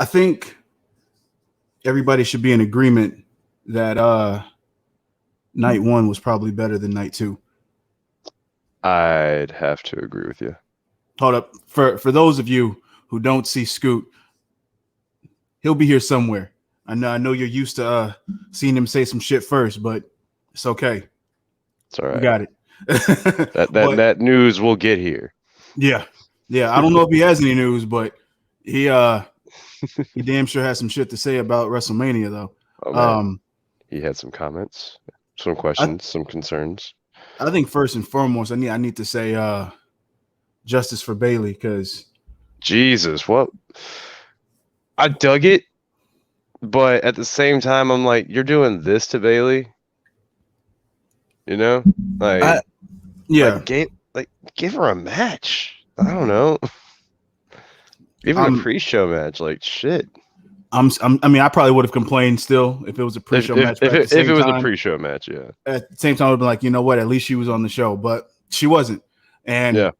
I think everybody should be in agreement that night one was probably better than night two. I'd have to agree with you. Hold up. For those of you who don't see Scoot, he'll be here somewhere. I know you're used to seeing him say some shit first, but it's okay. It's all right. We got it. that news will get here. Yeah. I don't know if he has any news, but he damn sure has some shit to say about WrestleMania, though. Oh, he had some comments, some questions, some concerns. I think first and foremost, I need to say justice for Bayley, because Jesus, what? I dug it, but at the same time, I'm like, you're doing this to Bayley, you know? Give her a match. I don't know. Even a pre-show match, like shit. I probably would have complained still if it was a pre-show match. If it was a pre-show match, yeah. At the same time, I would have been like, you know what? At least she was on the show, but she wasn't. And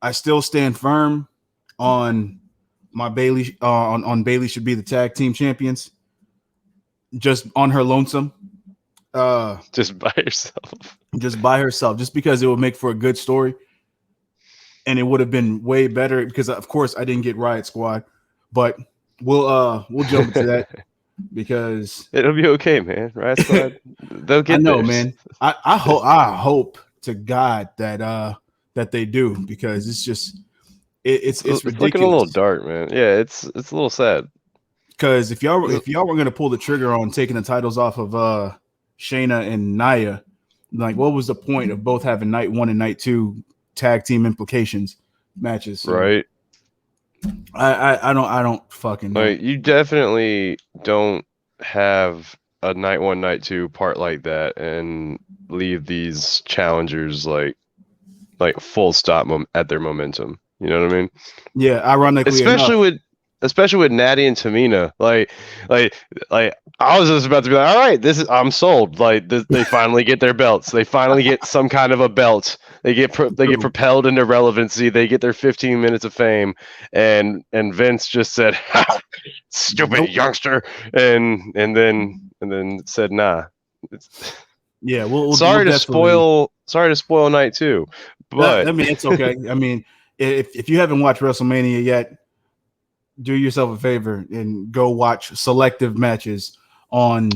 I still stand firm on my Bayley. On Bayley should be the tag team champions. Just on her lonesome. Just by herself. Just by herself. Just because it would make for a good story. And it would have been way better because, of course, I didn't get Riot Squad, but we'll jump into that because it'll be okay, man. Riot Squad, they'll get. I know, man. I hope to God that they do, because it's just it's ridiculous. Looking a little dark, man. Yeah, it's a little sad. Because if y'all were gonna pull the trigger on taking the titles off of Shayna and Nia, like what was the point of both having night one and night two tag team implications matches? So right. I don't fucking know. Like, you definitely don't have a night one, night two part like that and leave these challengers like full stop at their momentum. You know what I mean? Yeah, ironically, especially with Natty and Tamina, like I was just about to be like, all right, I'm sold. Like they finally get their belts. They finally get some kind of a belt. They get propelled into relevancy. They get their 15 minutes of fame, and Vince just said, "Stupid youngster," and then said, "Nah." Yeah, we'll sorry to spoil night two, but I mean it's okay. I mean, if you haven't watched WrestleMania yet, do yourself a favor and go watch selective matches on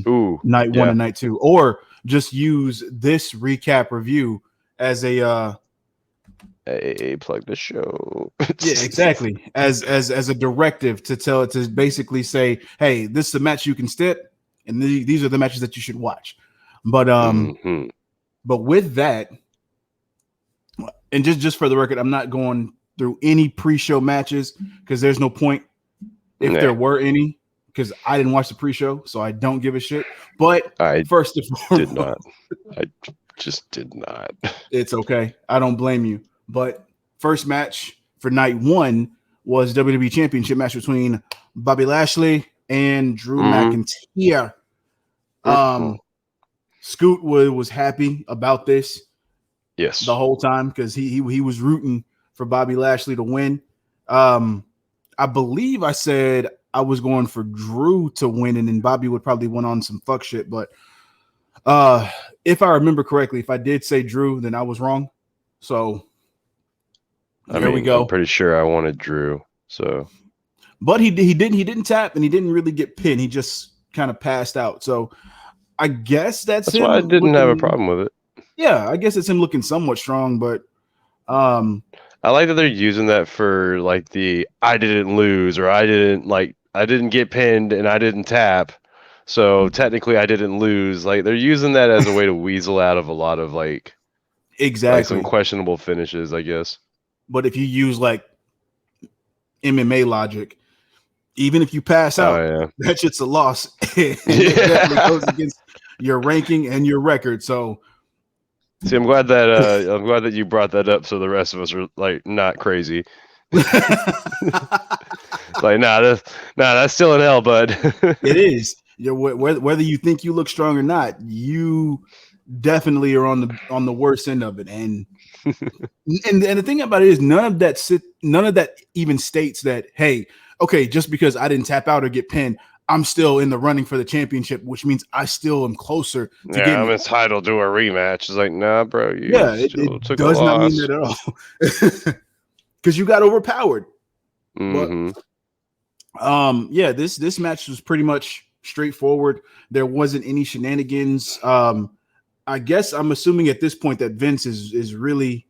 night one and night two, or just use this recap review as a plug the show. Yeah, exactly. As a directive to basically say, hey, this is the match you can skip, and these are the matches that you should watch. But but with that, and just for the record, I'm not going through any pre-show matches because there's no point if there were any, because I didn't watch the pre-show, so I don't give a shit. But first and foremost, I just did not. It's okay. I don't blame you. But first match for night one was WWE Championship match between Bobby Lashley and Drew McIntyre. Scoot was happy about this. Yes. The whole time, because he was rooting for Bobby Lashley to win. I believe I said I was going for Drew to win, and then Bobby would probably win on some fuck shit. But if I remember correctly, if I did say Drew, then I was wrong. So there we go. I'm pretty sure I wanted Drew. So, but he didn't tap, and he didn't really get pinned. He just kind of passed out. So I guess that's why I didn't have a problem with it. Yeah, I guess it's him looking somewhat strong, but I like that they're using that for like the I didn't lose, or I didn't get pinned and I didn't tap. So technically I didn't lose. Like they're using that as a way to weasel out of a lot of exactly some questionable finishes, I guess. But if you use like MMA logic, even if you pass out, that shit's a loss. It definitely goes against your ranking and your record. So see, I'm glad that you brought that up, so the rest of us are like not crazy. Like, that's still an L, bud. It is. Whether you think you look strong or not, you definitely are on the worst end of it. And the thing about it is none of that even states that, hey, okay, just because I didn't tap out or get pinned, I'm still in the running for the championship, which means I still am closer to Yeah, getting I'm it. entitled to a rematch. It's like, nah, bro, you Yeah, still it took a does not mean loss. that at all. Because you got overpowered. Mm-hmm. But yeah, this match was pretty much straightforward. There wasn't any shenanigans. I guess I'm assuming at this point that Vince is really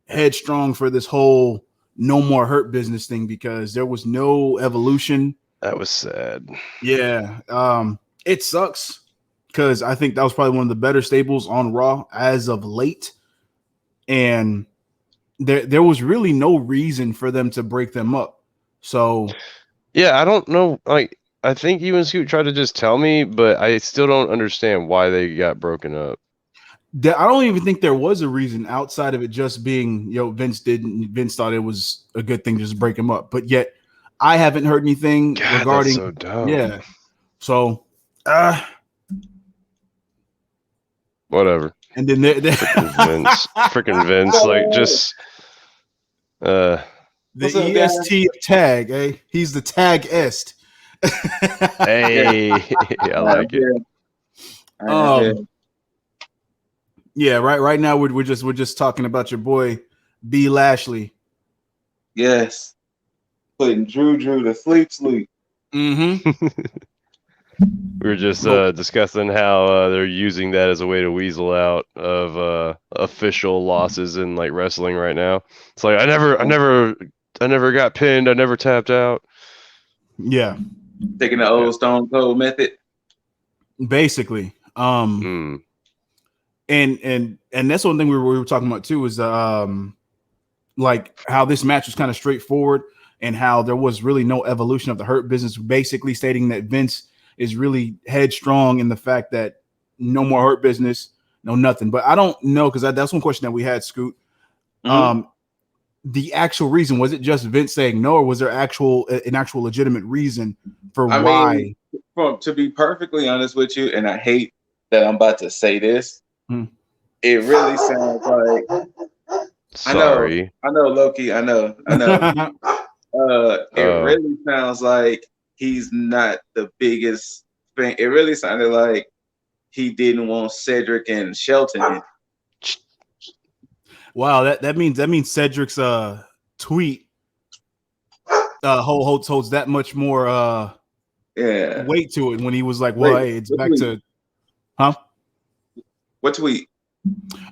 headstrong for this whole no more hurt business thing because there was no evolution. That was sad. Yeah. It sucks because I think that was probably one of the better stables on Raw as of late. And there was really no reason for them to break them up. So Yeah, I don't know. Like, I think even Scoot tried to just tell me, but I still don't understand why they got broken up. I don't even think there was a reason outside of it just being, Vince thought it was a good thing to just break him up. But yet I haven't heard anything God, that's regarding, so dumb. yeah. So, whatever. And then freaking Vince, like just the EST of tag, eh? He's the tag est. Hey, I like it. Yeah, right now we're just talking about your boy B Lashley. Yes, putting Drew to sleep. Mm-hmm. We were just discussing how they're using that as a way to weasel out of official losses in like wrestling right now. It's like I never got pinned. I never tapped out. Yeah, taking the old Stone Cold method. Basically, and that's one thing we were talking about too is like how this match was kind of straightforward and how there was really no evolution of the Hurt Business, basically stating that Vince is really headstrong in the fact that no more Hurt Business, no nothing. But I don't know because that's one question that we had, Scoot. Mm-hmm. The actual reason, was it just Vince saying no, or was there an actual legitimate reason for why? To be perfectly honest with you, and I hate that I'm about to say this, it really sounds like. Sorry. I know, Loki. I know. It really sounds like he's not the biggest thing. It really sounded like he didn't want Cedric and Shelton. Wow, that means Cedric's tweet holds that much more weight to it when he was like, well, hey, it's back to What tweet?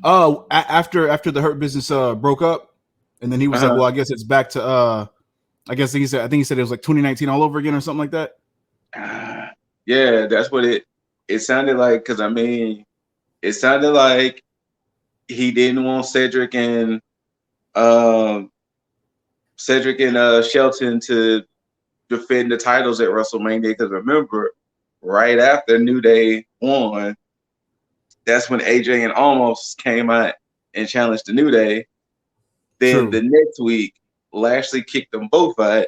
Oh, after the Hurt Business broke up, and then he was like, well, I guess it's back to I think he said it was like 2019 all over again or something like that. Yeah, that's what it sounded like. Because it sounded like he didn't want Cedric and Shelton to defend the titles at WrestleMania. Because remember, right after New Day won, that's when AJ and Almost came out and challenged the New Day. Then the next week, Lashley kicked them both out.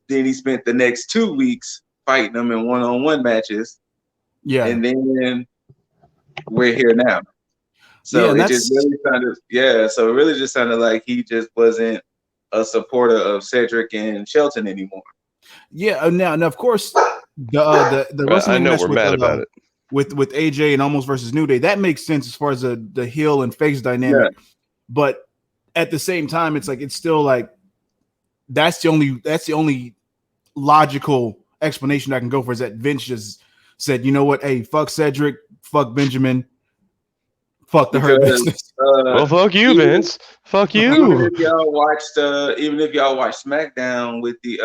Then he spent the next 2 weeks fighting them in one-on-one matches. Yeah. And then we're here now. So it just really sounded, so it really just sounded like he just wasn't a supporter of Cedric and Shelton anymore. Yeah, now of course the wrestling match we're mad about it. With AJ and Almost versus New Day, that makes sense as far as the heel and face dynamic. Yeah. But at the same time, it's like it's still like that's the only logical explanation I can go for is that Vince just said, you know what, hey, fuck Cedric, fuck Benjamin, fuck the Hurt Business. Well, fuck you, Vince. Fuck you. Even if y'all watched SmackDown with the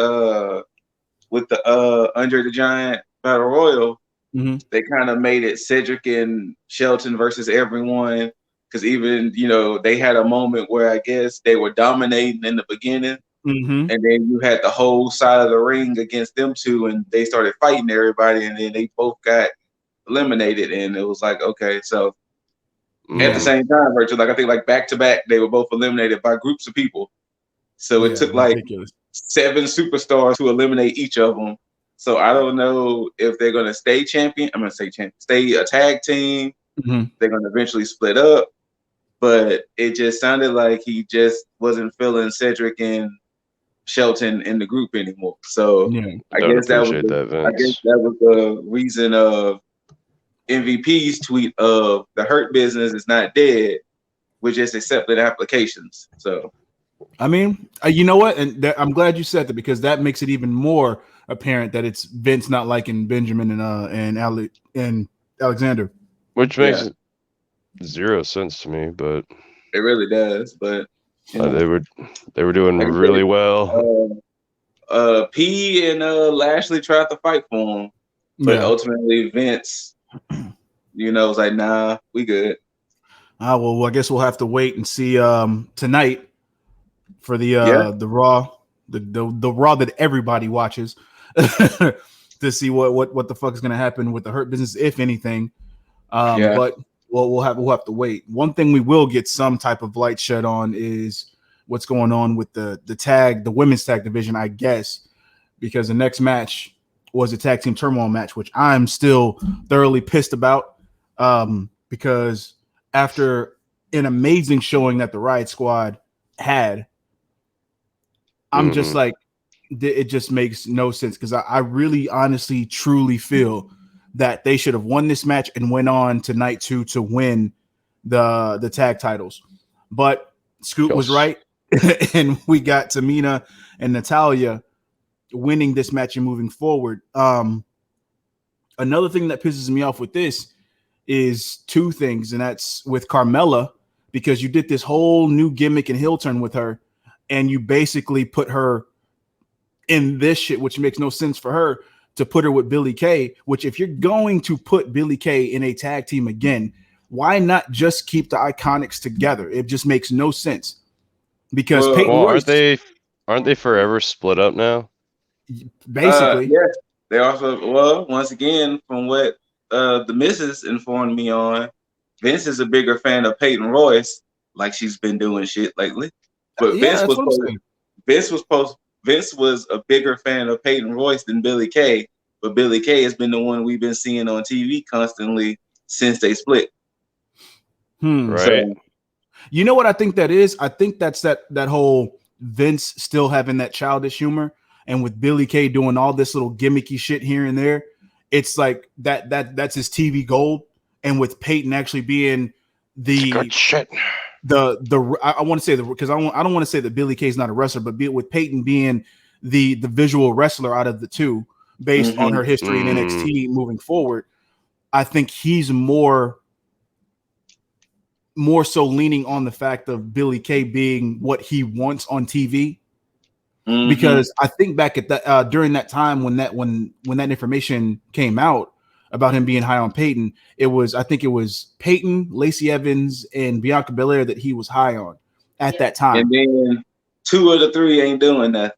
Andre the Giant Battle Royal, they kind of made it Cedric and Shelton versus everyone. Because even, they had a moment where I guess they were dominating in the beginning. And then you had the whole side of the ring against them two, and they started fighting everybody, and then they both got eliminated. And it was like, okay, so at the same time, virtually, like I think like back to back, they were both eliminated by groups of people. So it took like 7 superstars to eliminate each of them. So I don't know if they're gonna stay champion. I'm gonna say champion, stay a tag team. They're gonna eventually split up. But it just sounded like he just wasn't feeling Cedric and Shelton in the group anymore. So I don't guess that was appreciate that, Vince. I guess that was the reason of MVP's tweet of the Hurt Business is not dead. We just accepted applications. So I mean, you know what? And I'm glad you said that, because that makes it even more apparent that it's Vince not liking Benjamin and Alexander, which makes zero sense to me. But it really does. But they were doing really well. P and Lashley tried to fight for him, but ultimately Vince, was like, nah, we good. Well, I guess we'll have to wait and see tonight for the Raw, the Raw that everybody watches, to see what the fuck is gonna happen with the Hurt Business, if anything. But we'll have to wait. One thing we will get some type of light shed on is what's going on with the women's tag division, I guess, because the next match was a tag team turmoil match, which I'm still thoroughly pissed about, because after an amazing showing that the Riot Squad had, I'm just like, it just makes no sense, because I really honestly truly feel that they should have won this match and went on to night 2 to win the tag titles. But Scoot was right, and we got Tamina and Natalya winning this match and moving forward. Another thing that pisses me off with this is two things, and that's with Carmella, because you did this whole new gimmick and heel turn with her, and you basically put her in this shit, which makes no sense for her to put her with Billie Kay, which if you're going to put Billie Kay in a tag team again, why not just keep the Iconics together? It just makes no sense. Because Peyton Royce, aren't they forever split up now? Basically. Yes. They also, once again, from what the missus informed me on, Vince is a bigger fan of Peyton Royce, like she's been doing shit lately. But Vince was a bigger fan of Peyton Royce than Billie Kay, but Billie Kay has been the one we've been seeing on TV constantly since they split. Right. So, you know what I think that is? I think that's that whole Vince still having that childish humor, and with Billie Kay doing all this little gimmicky shit here and there, it's like that's his TV gold. And with Peyton actually being the good shit. I want to say because I don't want to say that Billie Kay is not a wrestler, but with Peyton being the visual wrestler out of the two, based on her history in NXT moving forward, I think he's more so leaning on the fact of Billie Kay being what he wants on TV. Because I think back at that during that time when that information came out about him being high on Peyton, I think it was Peyton, Lacey Evans, and Bianca Belair that he was high on at that time. And then 2 of the 3 ain't doing that.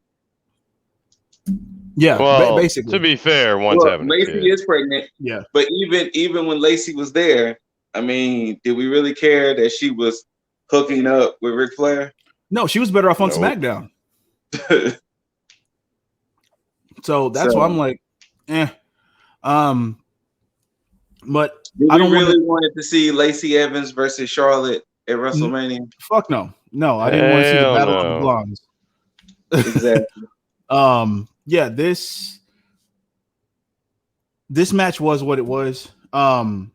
Yeah, well, basically. To be fair, one's having Lacey is pregnant. Yeah, but even when Lacey was there, I mean, did we really care that she was hooking up with Ric Flair? No, she was better off on SmackDown. So that's why I'm like, But I don't really wanted to see Lacey Evans versus Charlotte at WrestleMania. Fuck no, I didn't want to see the battle of the blondes. Exactly. Yeah, this match was what it was. I'm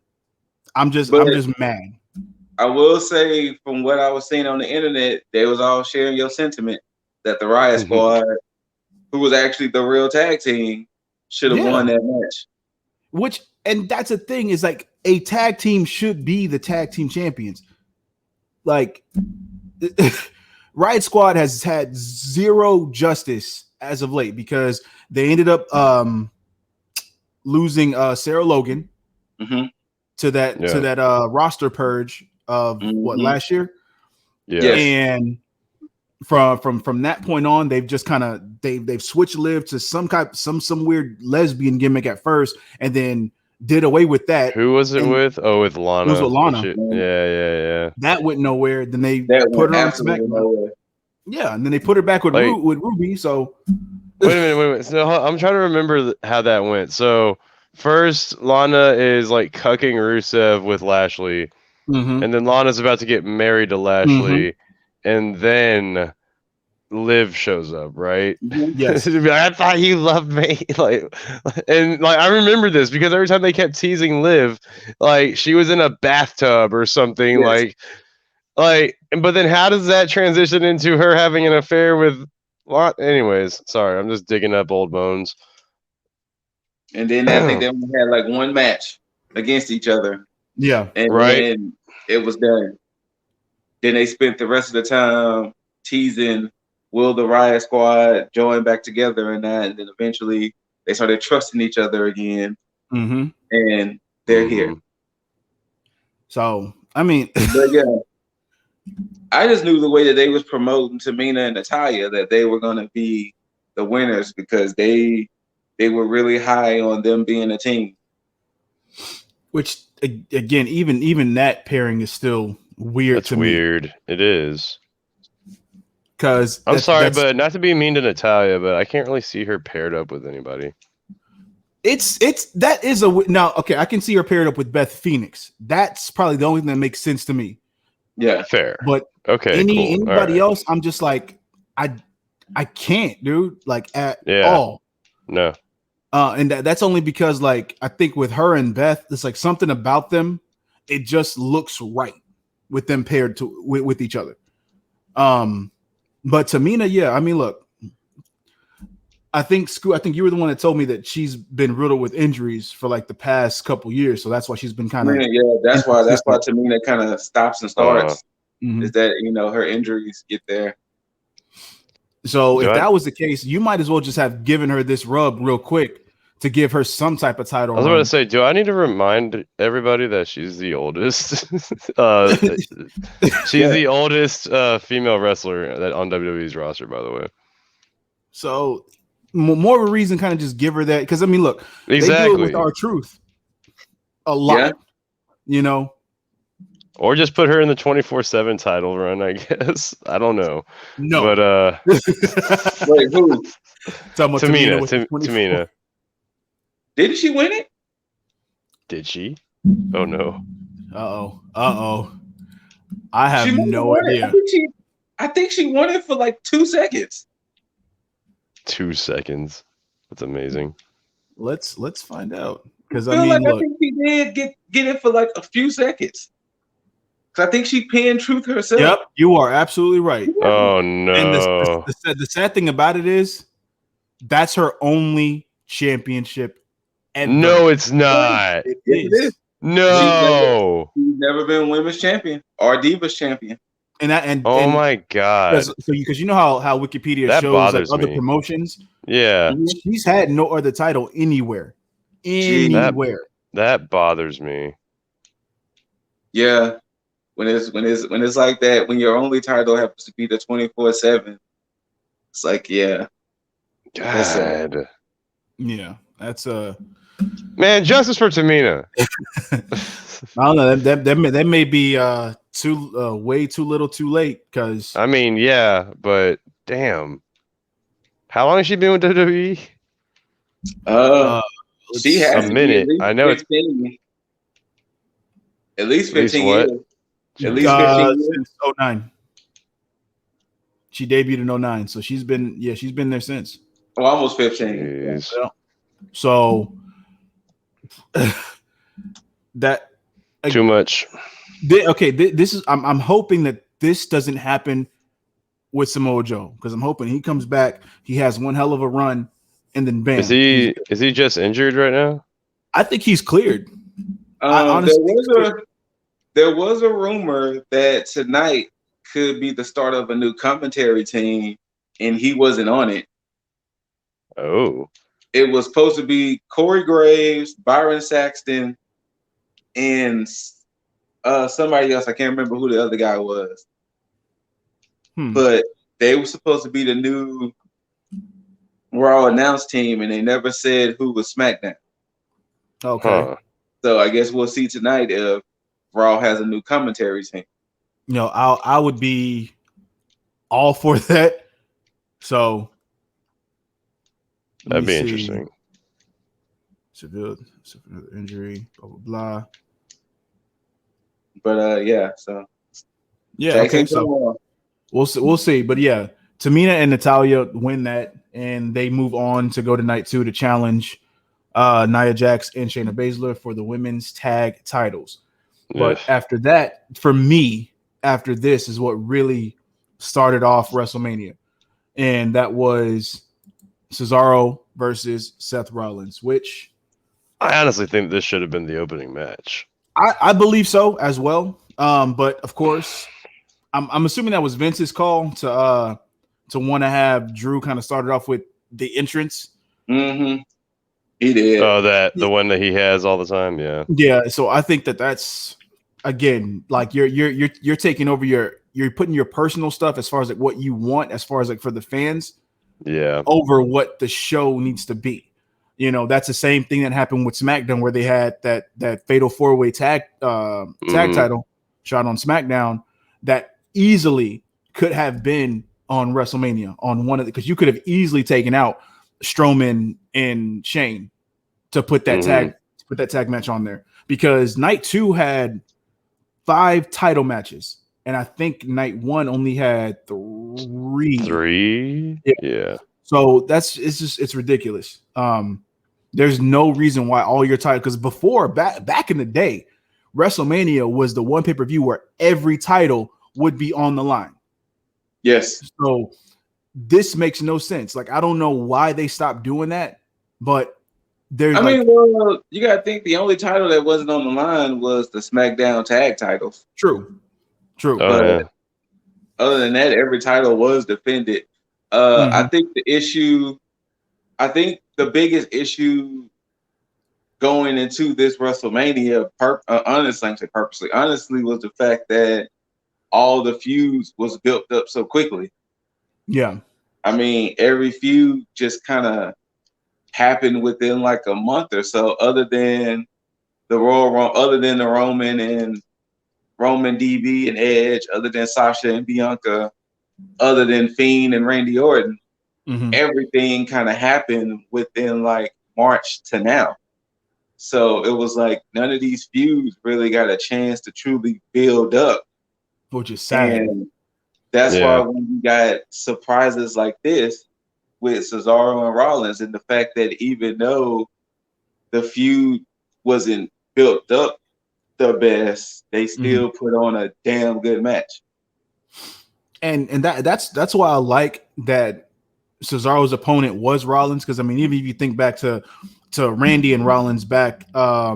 just mad. I will say, from what I was seeing on the internet, they was all sharing your sentiment that the Riot Squad, who was actually the real tag team, should have won that match. And that's the thing, is like a tag team should be the tag team champions. Like Riot Squad has had zero justice as of late, because they ended up losing Sarah Logan to that roster purge of what, last year? Yeah. And from that point on, they've just kind of they've switched live to some weird lesbian gimmick at first, and then did away with that. Who was it with? Oh, with Lana. It was with Lana. Yeah. That went nowhere. Then they put her on SmackDown. Yeah, and then they put her back with Ruby. So wait a minute. So I'm trying to remember how that went. So first, Lana is like cucking Rusev with Lashley, and then Lana's about to get married to Lashley, and then Liv shows up, right? Yes. I thought you loved me, and I remember this because every time they kept teasing Liv, like she was in a bathtub or something, Yes. but then how does that transition into her having an affair with what? Anyways, sorry, I'm just digging up old bones. And then I think they only had like one match against each other. Yeah. And then it was done. Then they spent the rest of the time teasing will the Riot Squad join back together and that, and then eventually they started trusting each other again. Mm-hmm. And they're here. So I mean, but yeah, I just knew the way that they was promoting Tamina and Natalya that they were going to be the winners because they were really high on them being a team. Which again, even that pairing is still weird. That's to me. Weird. It is. Because I'm sorry, but not to be mean to Natalya, but I can't really see her paired up with anybody. That is now okay. I can see her paired up with Beth Phoenix. That's probably the only thing that makes sense to me. Yeah, fair. But okay, anybody else, I'm just like I can't, dude. Like at all. No. And that's only because like I think with her and Beth, it's like something about them. It just looks right with them paired with each other. But Tamina, yeah, I mean, look, I think you were the one that told me that she's been riddled with injuries for like the past couple years, so that's why she's been kind of that's why Tamina kind of stops and starts. Is that her injuries get there? So if that was the case, you might as well just have given her this rub real quick to give her some type of title. I was about to say, do I need to remind everybody that she's the oldest? She's the oldest female wrestler that on WWE's roster, by the way. So more of a reason, kind of just give her that, because I mean, look, they do it with R-Truth a lot, Or just put her in the 24/7 title run, I guess. I don't know. No, but wait, who? Tamina. Didn't she win it? Did she? Oh no. Uh-oh. I have no idea. I think she won it for like 2 seconds. 2 seconds. That's amazing. Let's find out. Because I think she did get it for like a few seconds. Because I think she pinned Truth herself. Yep, you are absolutely right. Oh no. And the sad thing about it is that's her only championship ever. No, it's not. It is. No. She's never been women's champion or Divas champion. And my God. Because you know how Wikipedia that shows like other promotions. Yeah. She's had no other title anywhere. That bothers me. Yeah. When it's like that, when your only title happens to be the 24/7, it's like, yeah. God. Yeah, that's man, justice for Tamina. I don't know. That may be way too little, too late. Because I mean, yeah, but damn, how long has she been with WWE? She has a minute. I know 15. At least 15 years. At least 15 years. Since 2009. She debuted in 2009, so she's been there since. Oh, almost 15. So that too much. This is. I'm hoping that this doesn't happen with Samoa Joe, because I'm hoping he comes back, he has one hell of a run, and then bam. Is he just injured right now? I think he's cleared. There was a rumor that tonight could be the start of a new commentary team, and he wasn't on it. Oh. It was supposed to be Corey Graves, Byron Saxton, and somebody else. I can't remember who the other guy was. But they were supposed to be the new Raw announced team, and they never said who was SmackDown. Okay. So I guess we'll see tonight if Raw has a new commentary team. I would be all for that. So that'd be interesting. Severe injury, blah blah blah. But yeah, so yeah, okay. So we'll see. But yeah, Tamina and Natalya win that, and they move on to go to night 2 to challenge Nia Jax and Shayna Baszler for the women's tag titles. But after that, for me, after this is what really started off WrestleMania, and that was Cesaro versus Seth Rollins, which I honestly think this should have been the opening match. I believe so as well. But of course, I'm assuming that was Vince's call to want to have Drew kind of started off with the entrance. Mm-hmm. He did. Oh, the one that he has all the time. Yeah. Yeah. So I think that's again, like you're taking over you're putting your personal stuff as far as like what you want, as far as like for the fans, over what the show needs to be. You know, that's the same thing that happened with SmackDown, where they had that fatal 4-way tag title shot on SmackDown that easily could have been on WrestleMania on one of because you could have easily taken out Strowman and Shane to put that tag match on there, because night 2 had 5 title matches, and I think night 1 only had 3. 3? Yeah. So it's ridiculous. There's no reason why all your title, because before back in the day, WrestleMania was the one pay-per-view where every title would be on the line. Yes. So this makes no sense. Like, I don't know why they stopped doing that, but there's well, you gotta think the only title that wasn't on the line was the SmackDown tag titles. True. But other than that, every title was defended. I think the biggest issue going into this WrestleMania, honestly, was the fact that all the feuds was built up so quickly. Yeah. I mean, every feud just kind of happened within like a month or so, other than the Roman and Roman DB and Edge, other than Sasha and Bianca, other than Fiend and Randy Orton. Everything kind of happened within like March to now. So it was like none of these feuds really got a chance to truly build up. Which is sad. And that's why when you got surprises like this with Cesaro and Rollins, and the fact that even though the feud wasn't built up the best, they still put on a damn good match. And that's why I like that Cesaro's opponent was Rollins, because I mean, even if you think back to Randy and Rollins back, I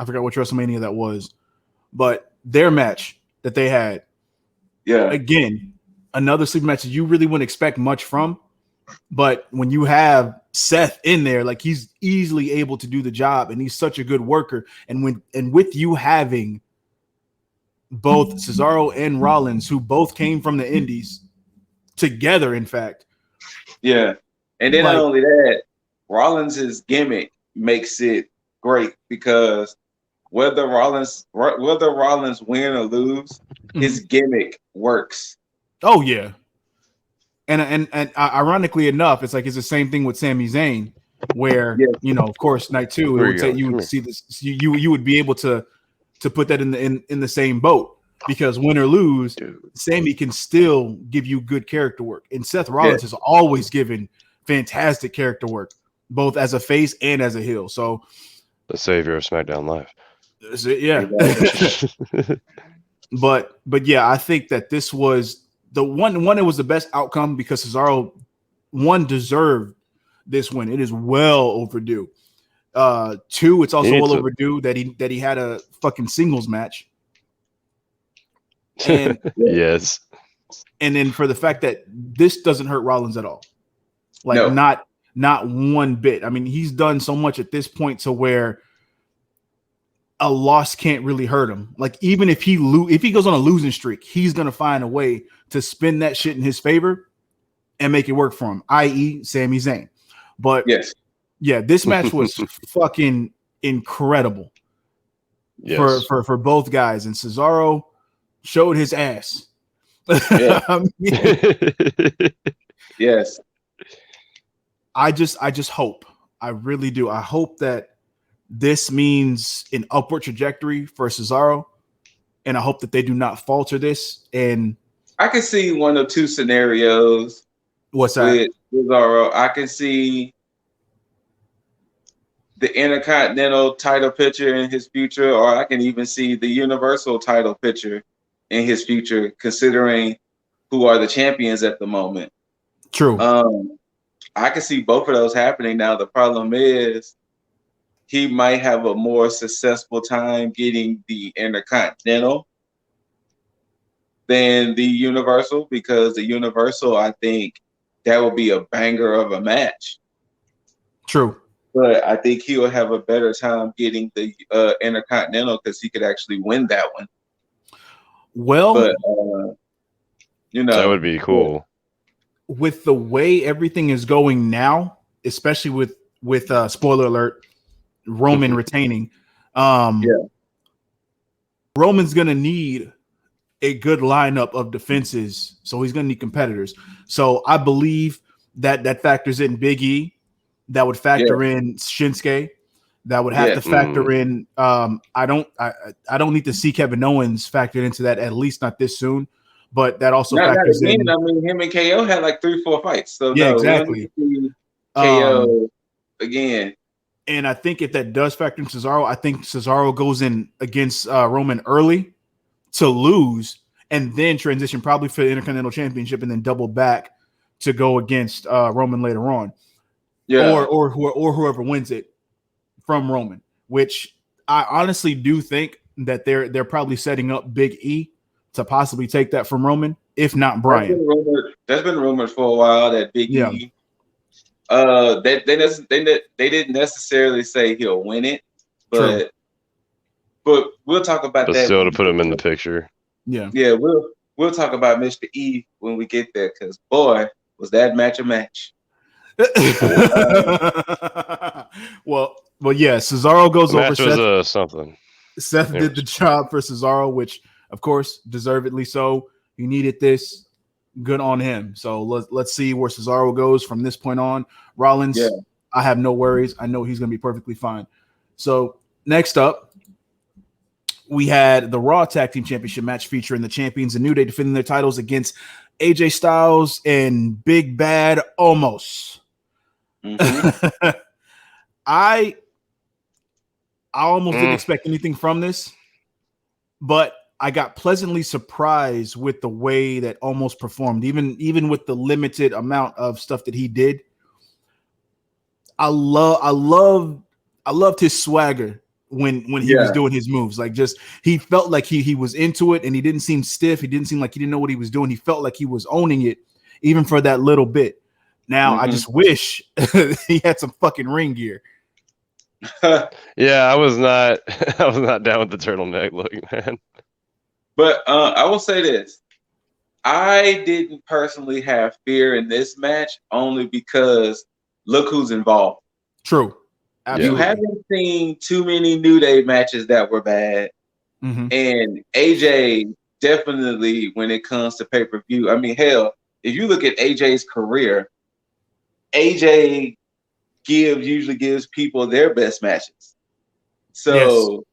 forgot which WrestleMania that was, but their match that they had, again, another sleeper match that you really wouldn't expect much from, but when you have Seth in there, like, he's easily able to do the job, and he's such a good worker, and with you having both Cesaro and Rollins, who both came from the Indies together, in fact. Yeah. And then not only that, Rollins' gimmick makes it great, because whether Rollins win or lose, his gimmick works. Oh yeah. And ironically enough, it's the same thing with Sami Zayn, where of course, night 2 you would see this, you would be able to put that in the same boat, because win or lose, Sami can still give you good character work, and Seth Rollins has always given fantastic character work, both as a face and as a heel. So the savior of SmackDown Live. Yeah. but yeah, I think that this was the one. It was the best outcome, because Cesaro deserved this win. It is well overdue. 2, it's also well overdue that he had a fucking singles match. And yes. And then for the fact that this doesn't hurt Rollins at all. Not one bit. I mean, he's done so much at this point to where a loss can't really hurt him. Like, even if he goes on a losing streak, he's gonna find a way to spin that shit in his favor and make it work for him, i.e. Sami Zayn. But this match was fucking incredible for both guys, and Cesaro showed his ass. Yes. I just hope, I really do. I hope that this means an upward trajectory for Cesaro, and I hope that they do not falter this. And I can see one of two scenarios. What's that? With Cesaro, I can see the Intercontinental title picture in his future, or I can even see the Universal title picture in his future, considering who are the champions at the moment. True. I can see both of those happening now. The problem is he might have a more successful time getting the Intercontinental than the Universal, because the Universal, I think that would be a banger of a match. True. But I think he'll have a better time getting the Intercontinental because he could actually win that one. Well, but that would be cool. With the way everything is going now, especially with spoiler alert, Roman retaining, Roman's gonna need a good lineup of defenses, so he's gonna need competitors. So I believe that factors in Big E. That would factor in Shinsuke. That would have to factor in. I don't need to see Kevin Owens factored into that, at least not this soon. But that also factors in. I mean, him and KO had like 3-4 fights. So yeah, exactly. KO again. And I think if that does factor in Cesaro, I think Cesaro goes in against Roman early to lose, and then transition probably for the Intercontinental Championship, and then double back to go against Roman later on. Yeah. Or whoever wins it from Roman, which I honestly do think that they're probably setting up Big E to possibly take that from Roman, if not Bryan. That's been rumored for a while that Big E. They didn't necessarily say he'll win it, but we'll talk about that. But still, to put him in the picture. Yeah, we'll talk about Mr. E when we get there, because boy, was that match a match. well, yeah. Cesaro goes the over. Match was something. Seth did the job for Cesaro, which, of course, deservedly so. He needed this. Good on him. So let's see where Cesaro goes from this point on. Rollins, I have no worries. I know he's going to be perfectly fine. So next up, we had the Raw Tag Team Championship match featuring the champions and New Day defending their titles against AJ Styles and Big Bad Omos. Mm-hmm. I almost didn't expect anything from this, but I got pleasantly surprised with the way that Omos performed, even with the limited amount of stuff that he did. I loved his swagger when he was doing his moves. Like, just he felt like he was into it, and he didn't seem stiff. He didn't seem like he didn't know what he was doing. He felt like he was owning it, even for that little bit. Now I just wish he had some fucking ring gear. Yeah, I was not down with the turtleneck look, man. But I will say this. I didn't personally have fear in this match, only because look who's involved. True. Absolutely. You haven't seen too many New Day matches that were bad. Mm-hmm. And AJ definitely, when it comes to pay-per-view, I mean, hell, if you look at AJ's career, AJ usually gives people their best matches. So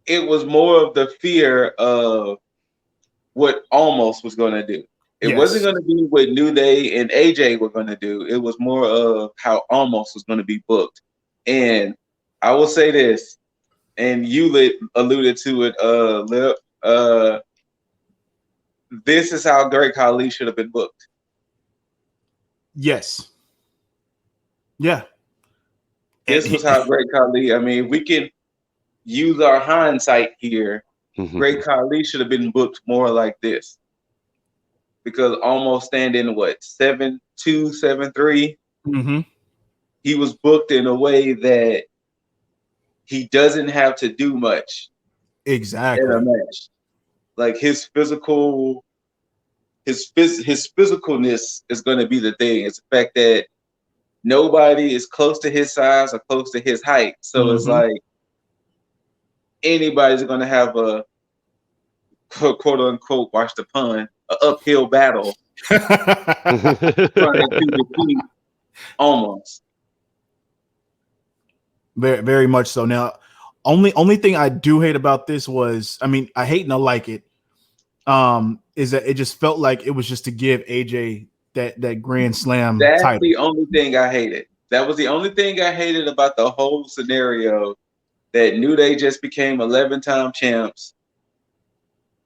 it was more of the fear of what Omos was going to do. It wasn't going to be what New Day and AJ were going to do. It was more of how Omos was going to be booked. And I will say this, and you alluded to it, Lip. This is how Great Khali should have been booked. Yes. Yeah. This was how Great Khali. I mean, we can use our hindsight here. Great Khali should have been booked more like this, because almost standing 7'2", 7'3". Mm-hmm. He was booked in a way that he doesn't have to do much. Exactly. In a match, like his physicalness is going to be the thing. It's the fact that nobody is close to his size or close to his height. So it's like anybody's going to have a quote unquote, watch the pun, an uphill battle trying to defeat Omos. Very, very much so. Now, only thing I do hate about this was, I mean, I hate and I like it. is that it just felt like it was just to give AJ that Grand Slam That's title. the only thing I hated. That was the only thing I hated about the whole scenario. That New Day just became 11-time champs.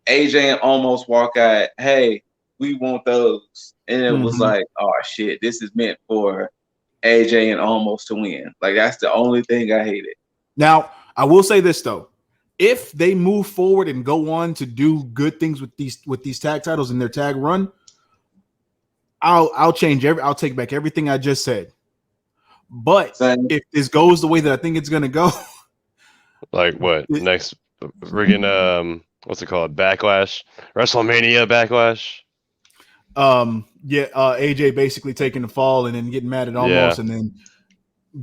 AJ and almost walk out, hey, we want those. And it was like, oh shit, this is meant for AJ and almost to win. Like, that's the only thing I hated. Now, I will say this though. If they move forward and go on to do good things with these tag titles in their tag run, I'll take back everything I just said. But if this goes the way that I think it's gonna go, like what next friggin' what's it called? Backlash, WrestleMania Backlash. AJ basically taking the fall and then getting mad at Almost and then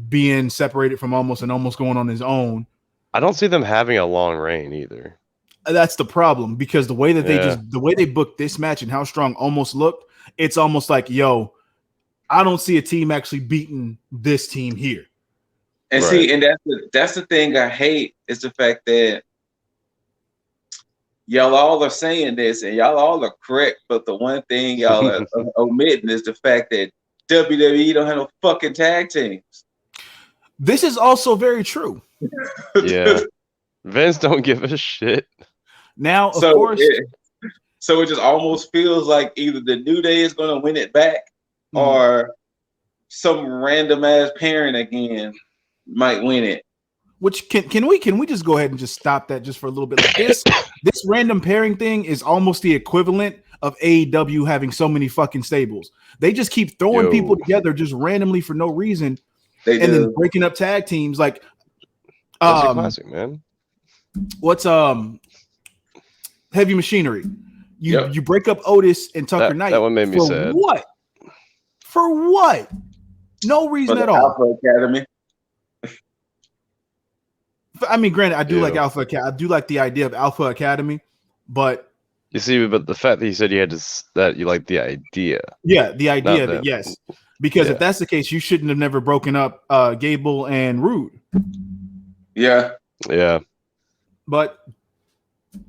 being separated from Almost and Almost going on his own. I don't see them having a long reign either. That's the problem because the way that the way they booked this match and how strong Almost looked, it's almost like, yo, I don't see a team actually beating this team here. And see, and that's the thing I hate is the fact that y'all all are saying this and y'all all are correct, but the one thing y'all are omitting is the fact that WWE don't have no fucking tag teams. This is also very true. Yeah. Vince don't give a shit. Now, of course. So it just almost feels like either the New Day is going to win it back or some random ass parent again might win it. Which can we just go ahead and just stop that just for a little bit? Like this random pairing thing is almost the equivalent of AEW having so many fucking stables. They just keep throwing people together just randomly for no reason, then breaking up tag teams. Like, that's a classic, man. What's Heavy Machinery? You break up Otis and Tucker Knight. That one made me sad. What? For what? No reason at all. Alpha Academy. I mean, granted, I do like Alpha Academy. I do like the idea of Alpha Academy, but you see, but the fact that you said that you like the idea. Yeah, the idea of it, yes. Because if that's the case, you shouldn't have never broken up Gable and Rude. Yeah. Yeah. But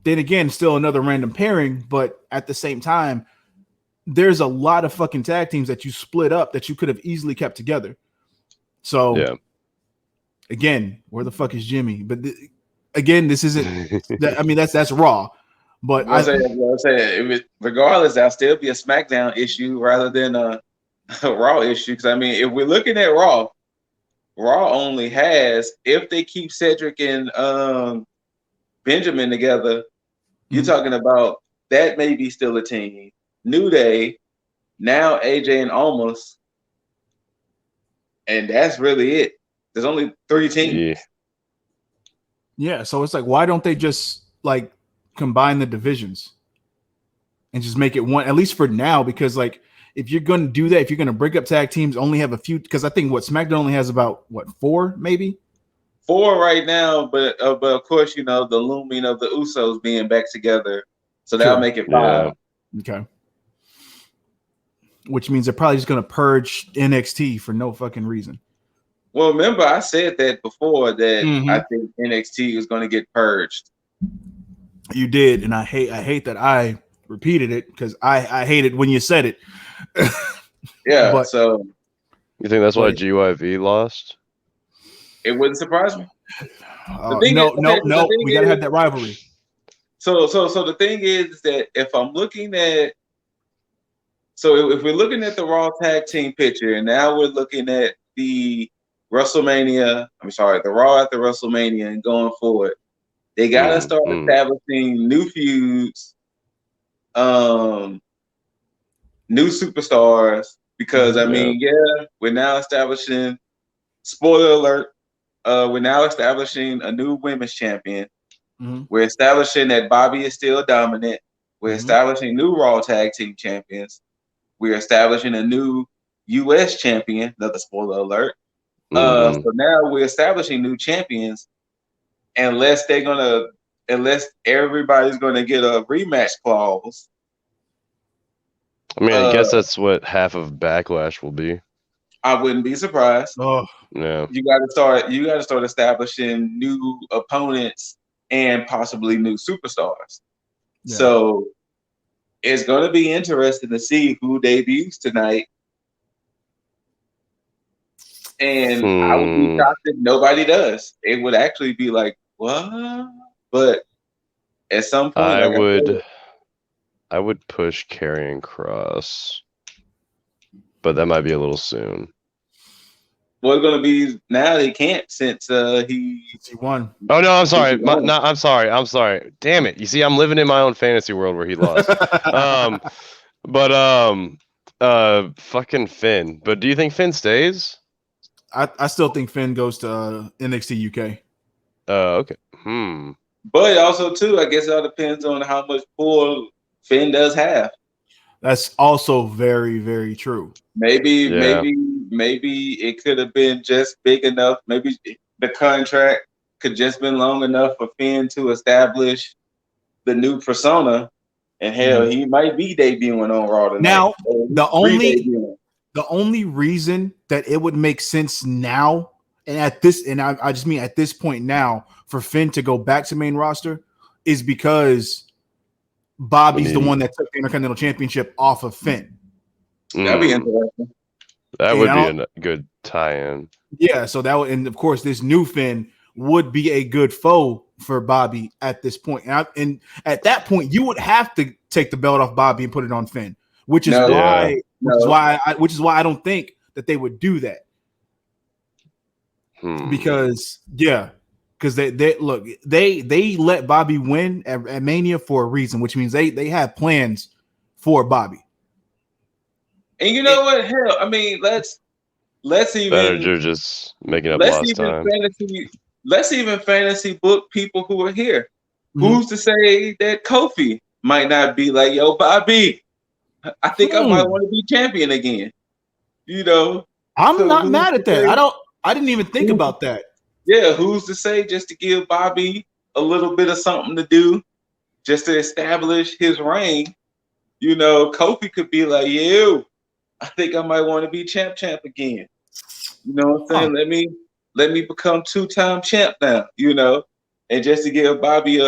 then again, still another random pairing. But at the same time, there's a lot of fucking tag teams that you split up that you could have easily kept together. So, again, where the fuck is Jimmy? But again, this isn't. I mean, that's Raw. But I say, regardless, that'll still be a SmackDown issue rather than a Raw issue. Because I mean, if we're looking at Raw only has, if they keep Cedric and Benjamin together, you're talking about that may be still a team. New Day, now AJ and Almost, and that's really it. There's only 3 teams. Yeah, so it's like, why don't they just like combine the divisions and just make it one, at least for now? Because like, if you're going to do that, if you're going to break up tag teams, only have a few, because I think SmackDown only has about 4 maybe 4 right now, but of course, you know, the looming of the Usos being back together, so that'll make it 5. Okay, which means they're probably just going to purge NXT for no fucking reason. Well, remember I said that before that I think NXT is going to get purged. You did, and I hate that I repeated it because I hate it when you said it. Yeah, but, so you think that's why GYV lost? It wouldn't surprise me. No, we gotta have that rivalry. So the thing is that if I'm looking at, if we're looking at the Raw tag team picture, and now we're looking at the WrestleMania, the Raw after WrestleMania and going forward, they gotta start establishing new feuds, new superstars, because I mean, we're now establishing, spoiler alert, we're now establishing a new women's champion. We're establishing that Bobby is still dominant. We're establishing new Raw tag team champions. We're establishing a new US champion, another spoiler alert. So now we're establishing new champions, unless everybody's gonna get a rematch clause. I mean, I guess that's what half of Backlash will be. I wouldn't be surprised. Oh, yeah. You got to start establishing new opponents and possibly new superstars. Yeah. So it's going to be interesting to see who debuts tonight. And I would be shocked if nobody does. It would actually be like, what? But at some point, I would push Karrion Kross, but that might be a little soon. Well, it's going to be now. He can't since he won. Oh no, I'm sorry. I'm sorry. Damn it! You see, I'm living in my own fantasy world where he lost. Fucking Finn. But do you think Finn stays? I still think Finn goes to NXT UK. Okay. But also too, I guess it all depends on how much pull Finn does have. That's also very, very true. Maybe it could have been just big enough. Maybe the contract could just been long enough for Finn to establish the new persona. And hell, he might be debuting on Raw tonight. Now, the only reason that it would make sense now, and I just mean at this point now, for Finn to go back to main roster is because Bobby's the one that took the Intercontinental Championship off of Finn. That'd be interesting. That would be a good tie-in. Yeah, so that would, and of course, this new Finn would be a good foe for Bobby at this point. And at that point, you would have to take the belt off Bobby and put it on Finn, which is why I don't think that they would do that. Because they let Bobby win at Mania for a reason, which means they have plans for Bobby. And you know what? Hell, I mean, let's even better just making up lost time. Let's even fantasy book people who are here. Who's to say that Kofi might not be like, yo, Bobby, I think I might want to be champion again. You know, I'm not mad at that. I didn't even think about that. Yeah, who's to say just to give Bobby a little bit of something to do, just to establish his reign? You know, Kofi could be like, yo, I think I might want to be champ again. You know what I'm saying? Let me become 2-time champ now, you know, and just to give Bobby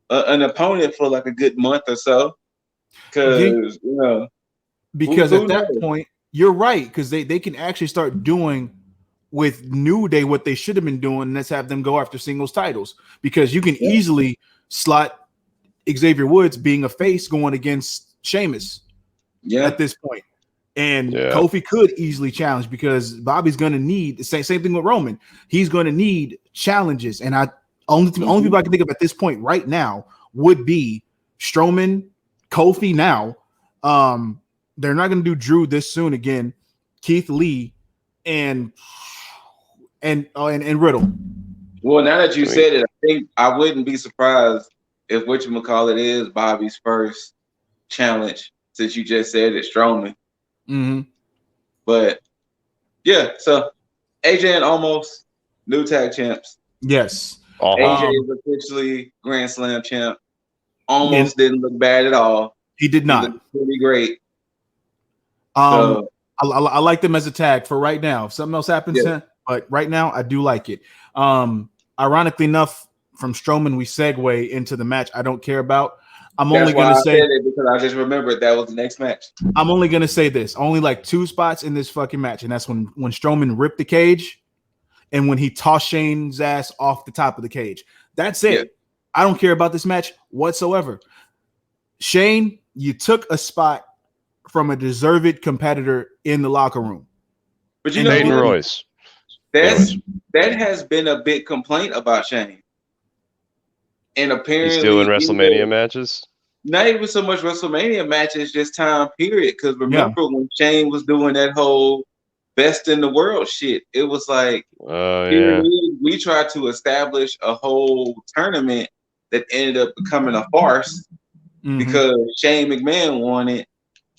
an opponent for like a good month or so. Because at that point, you're right, because they can actually start doing with New Day what they should have been doing, and let's have them go after singles titles, because you can easily slot Xavier Woods being a face going against Sheamus at this point. And Kofi could easily challenge, because Bobby's going to need the same thing with Roman. He's going to need challenges. And only people I can think of at this point right now would be Strowman, Kofi now. They're not going to do Drew this soon again. Keith Lee and Riddle. Well, now that you said it, I think I wouldn't be surprised if whatchamacallit is Bobby's first challenge, since you just said it, Strowman. But yeah, so AJ and Almost new tag champs. Yes. AJ is officially Grand Slam champ. Almost didn't look bad at all. He did not. He looked pretty great. I like them as a tag for right now. If something else happens, but right now I do like it. Ironically enough, from Strowman we segue into the match I don't care about. I'm only going to say it because I just remembered that was the next match. I'm only going to say this. Only like 2 spots in this fucking match, and that's when Strowman ripped the cage and when he tossed Shane's ass off the top of the cage. That's it. Yeah. I don't care about this match whatsoever. Shane, you took a spot from a deserved competitor in the locker room. But you know, Royce. That has been a big complaint about Shane. And apparently, he's still in WrestleMania matches. Not even so much WrestleMania matches, just time period. Because remember when Shane was doing that whole best in the world shit, it was like, we tried to establish a whole tournament that ended up becoming a farce because Shane McMahon won it,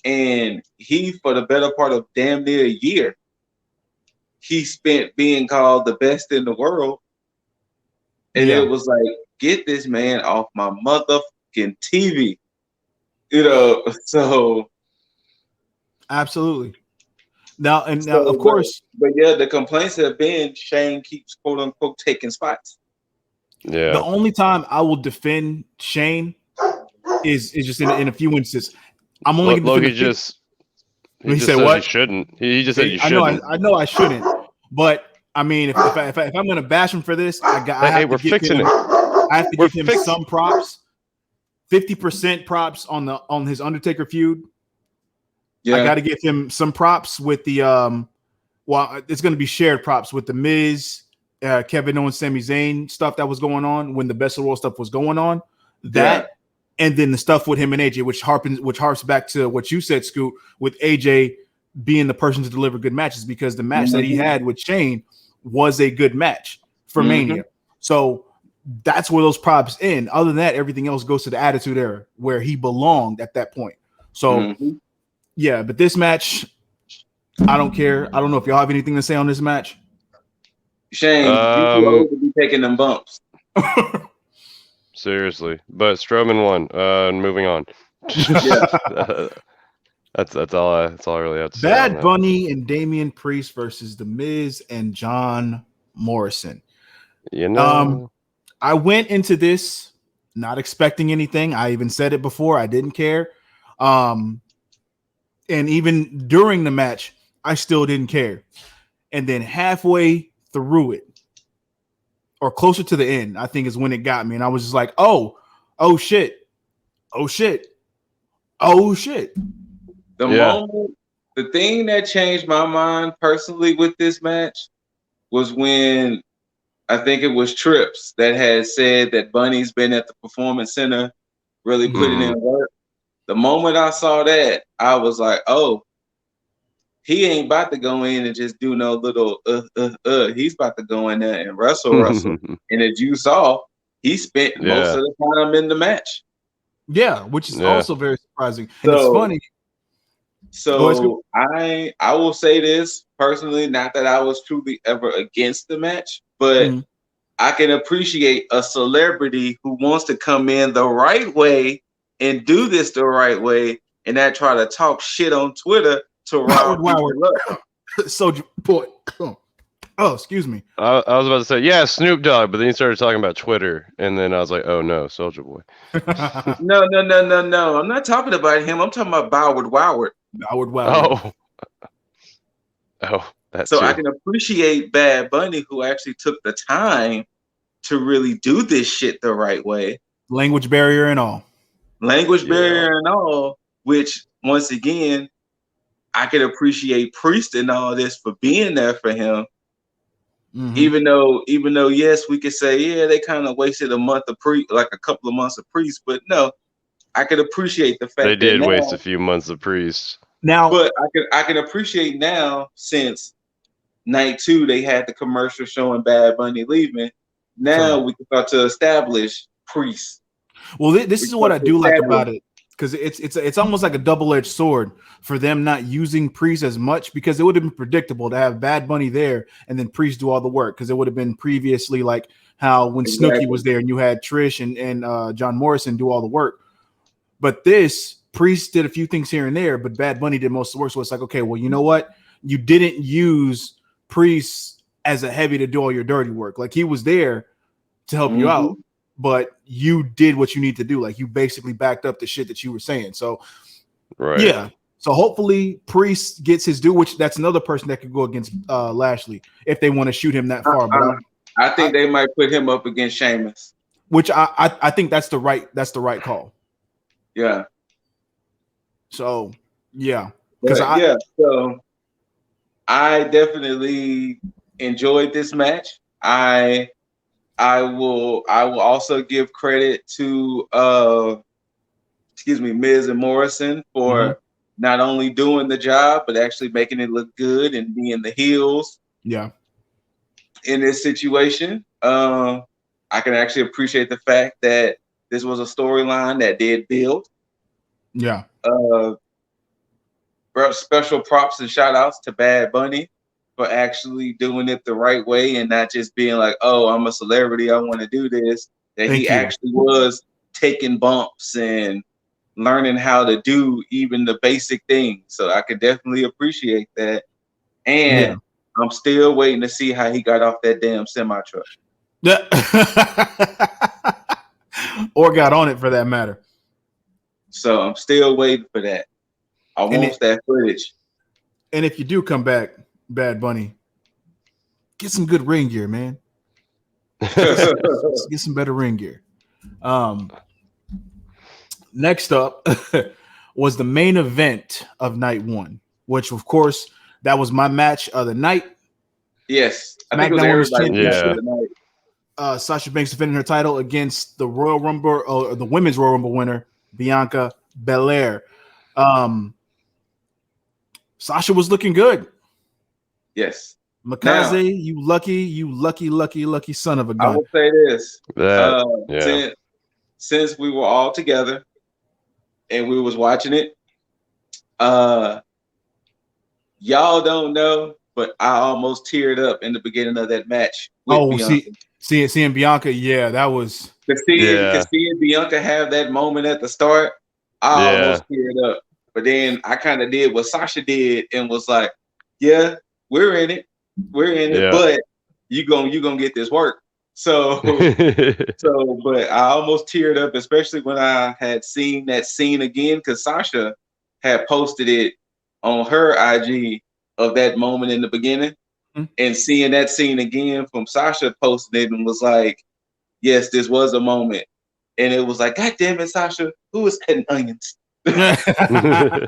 and he, for the better part of damn near a year, he spent being called the best in the world, and it was like, get this man off my motherfucking TV. You know, so absolutely. Now, of course. But yeah, the complaints have been Shane keeps quote unquote taking spots. Yeah. The only time I will defend Shane is just in a few instances. I'm only going to just. He said what? You shouldn't. He just said you shouldn't. I know I shouldn't. But I mean, if I'm going to bash him for this, I have to give him some props. 50% props on his Undertaker feud. Yeah. I got to give him some props with the it's going to be shared props with the Miz, Kevin Owens, Sami Zayn stuff that was going on when the Best of the World stuff was going on. And then the stuff with him and AJ, which harps back to what you said, Scoot, with AJ being the person to deliver good matches, because the match that he had with Shane was a good match for Mania. So that's where those props end. Other than that, everything else goes to the Attitude Era where he belonged at that point. So yeah, but this match, I don't care. I don't know if y'all have anything to say on this match. Shane, you too old to be taking them bumps. Seriously, but Strowman won. Moving on. That's all I really have to say. Bad Bunny and Damian Priest versus The Miz and John Morrison. You know, I went into this not expecting anything. I even said it before. I didn't care. And even during the match, I still didn't care. And then halfway through it, or closer to the end, I think is when it got me. And I was just like, oh shit. The thing that changed my mind personally with this match was when I think it was Trips that had said that Bunny's been at the Performance Center really putting in work. The moment I saw that, I was like, oh, he ain't about to go in and just do no little He's about to go in there and wrestle. And as you saw, he spent most of the time in the match. Yeah, which is also very surprising. And it's funny. So I will say this personally, not that I was truly ever against the match, but I can appreciate a celebrity who wants to come in the right way and do this the right way, and not try to talk shit on Twitter to rile people up. Soldier Boy. Oh, excuse me. I was about to say, Snoop Dogg, but then he started talking about Twitter, and then I was like, oh no, Soldier Boy. No. I'm not talking about him. I'm talking about Boward Woward. Oh, that's so too. I can appreciate Bad Bunny, who actually took the time to really do this shit the right way. Language barrier and all. Which once again, I can appreciate Priest and all this for being there for him. Even though, yes, we could say, they kind of wasted a couple of months of Priest, but no, I could appreciate the fact they did waste a few months of Priest. Now, but I can appreciate now, since night 2 they had the commercial showing Bad Bunny leaving. Now we can start to establish Priest. Well, this is what I do like about it, because it's almost like a double-edged sword for them not using Priest as much, because it would have been predictable to have Bad Bunny there and then Priest do all the work, because it would have been previously like how when Snooki was there and you had Trish and John Morrison do all the work. But this Priest did a few things here and there, but Bad Bunny did most of the work. So it's like, okay, well, you know what? You didn't use Priest as a heavy to do all your dirty work. Like, he was there to help you out, but you did what you need to do. Like, you basically backed up the shit that you were saying. So, yeah. So hopefully Priest gets his due, which that's another person that could go against Lashley if they want to shoot him that far. But I think they might put him up against Sheamus, which I think that's the right call. Yeah. So yeah, so I definitely enjoyed this match. I will also give credit to Miz and Morrison for not only doing the job but actually making it look good and being the heels. Yeah. In this situation, I can actually appreciate the fact that this was a storyline that did build. Yeah. Special props and shout outs to Bad Bunny for actually doing it the right way and not just being like, oh, I'm a celebrity, I want to do this. That he actually was taking bumps and learning how to do even the basic things. So I could definitely appreciate that. And I'm still waiting to see how he got off that damn semi truck. Yeah. Or got on it, for that matter. So I'm still waiting for that. I want that footage. And if you do come back, Bad Bunny, get some good ring gear, man. Get some better ring gear. Next up was the main event of night one, which of course that was my match of the night. Yes, I think it was everybody's match of the night. Sasha Banks defending her title against the Royal Rumble, or the Women's Royal Rumble winner, Bianca Belair. Sasha was looking good. Yes. Makaze, you lucky son of a gun. I will say this. Since we were all together and we was watching it, y'all don't know, but I almost teared up in the beginning of that match with Bianca. Seeing Bianca, yeah, that was seeing Bianca have that moment at the start, I almost teared up. But then I kind of did what Sasha did and was like, yeah, we're in it, but you gonna get this work. So but I almost teared up, especially when I had seen that scene again, because Sasha had posted it on her IG of that moment in the beginning. And seeing that scene again from Sasha posting it and was like, yes, this was a moment. And it was like, God damn it, Sasha, who is cutting onions? But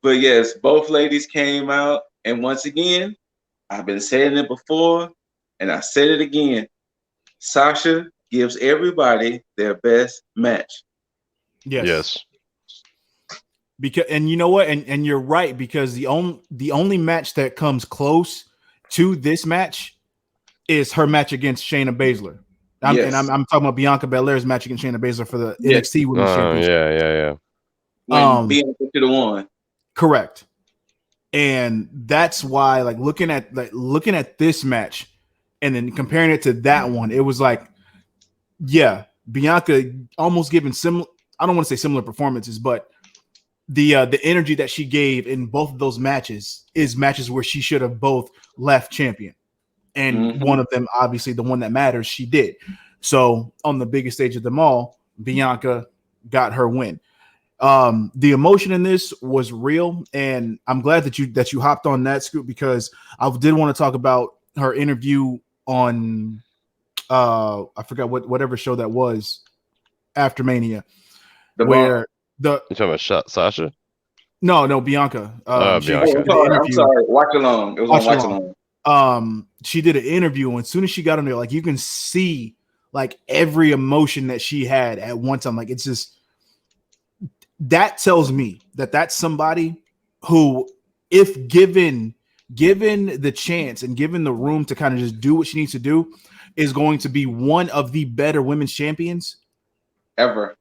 yes, both ladies came out. And once again, I've been saying it before, and I said it again. Sasha gives everybody their best match. Yes. Because, and you know what, and you're right, because the only match that comes close to this match is her match against Shayna Baszler. And I'm talking about Bianca Belair's match against Shayna Baszler for the NXT Women's Championship. When Bianca should have won. Correct. And that's why, like, looking at this match and then comparing it to that one, it was like, yeah, Bianca almost giving similar, I don't want to say similar performances, but the energy that she gave in both of those matches is matches where she should have both left champion. And one of them, obviously the one that matters, she did. So on the biggest stage of them all, Bianca got her win. The emotion in this was real, and I'm glad that you hopped on that, Scoop, because I did want to talk about her interview on I forgot whatever show that was after Mania, you're talking about Sasha? No, Bianca. Bianca. I'm sorry. Watch along. It was on Watch Along. She did an interview, and as soon as she got on there, like, you can see like every emotion that she had at one time. Like, it's just, that tells me that that's somebody who, if given the chance and given the room to kind of just do what she needs to do, is going to be one of the better women's champions ever.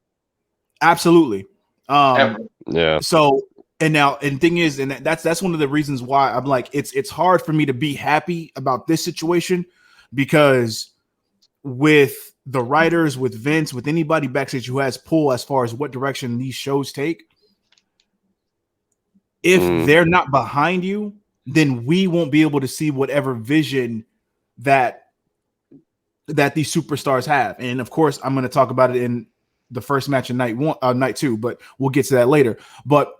Absolutely. Yeah. So, and thing is, and that's one of the reasons why I'm like, it's hard for me to be happy about this situation, because with the writers, with Vince, with anybody backstage who has pull as far as what direction these shows take, if they're not behind you, then we won't be able to see whatever vision that these superstars have. And of course, I'm going to talk about it in the first match of night two, but we'll get to that later. But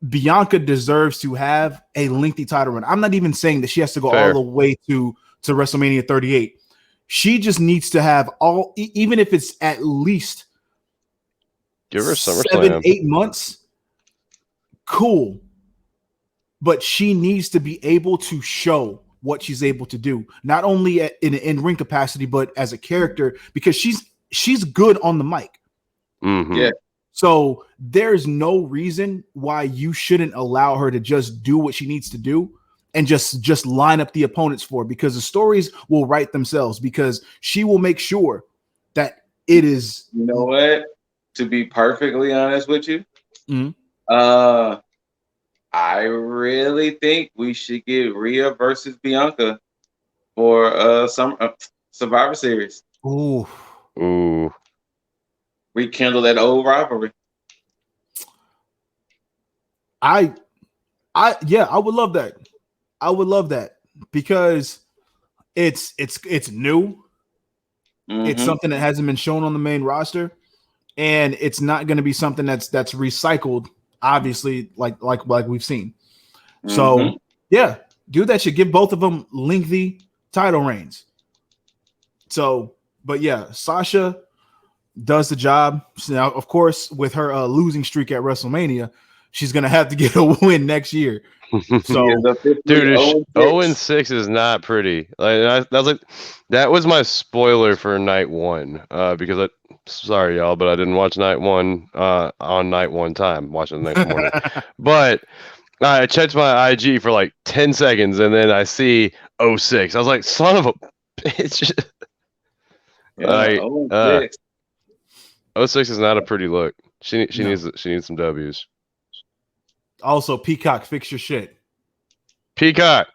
Bianca deserves to have a lengthy title run. I'm not even saying that she has to go all the way to WrestleMania 38. She just needs to have even if it's at least give her SummerSlam 7-8 months. Cool. But she needs to be able to show what she's able to do, not only in ring capacity, but as a character, because she's good on the mic. Yeah. So there's no reason why you shouldn't allow her to just do what she needs to do and just line up the opponents for her, because the stories will write themselves, because she will make sure that it is. You know what? To be perfectly honest with you, I really think we should get Rhea versus Bianca for some Survivor Series. Ooh. Rekindle that old rivalry. I would love that. I would love that, because it's new. It's something that hasn't been shown on the main roster, and it's not going to be something that's recycled, obviously, like we've seen. So yeah, do that shit. Give both of them lengthy title reigns. So, but yeah, Sasha does the job. So now, of course, with her losing streak at WrestleMania, she's gonna have to get a win next year. So, dude, 0-6 is not pretty. That was my spoiler for night one. Because sorry y'all, but I didn't watch night one on night one time. Watching the next morning, but I checked my IG for like 10 seconds, and then I see 0-6. I was like, son of a bitch. Yeah, 0-6 is not a pretty look. She needs some W's. Also, Peacock, fix your shit. Peacock,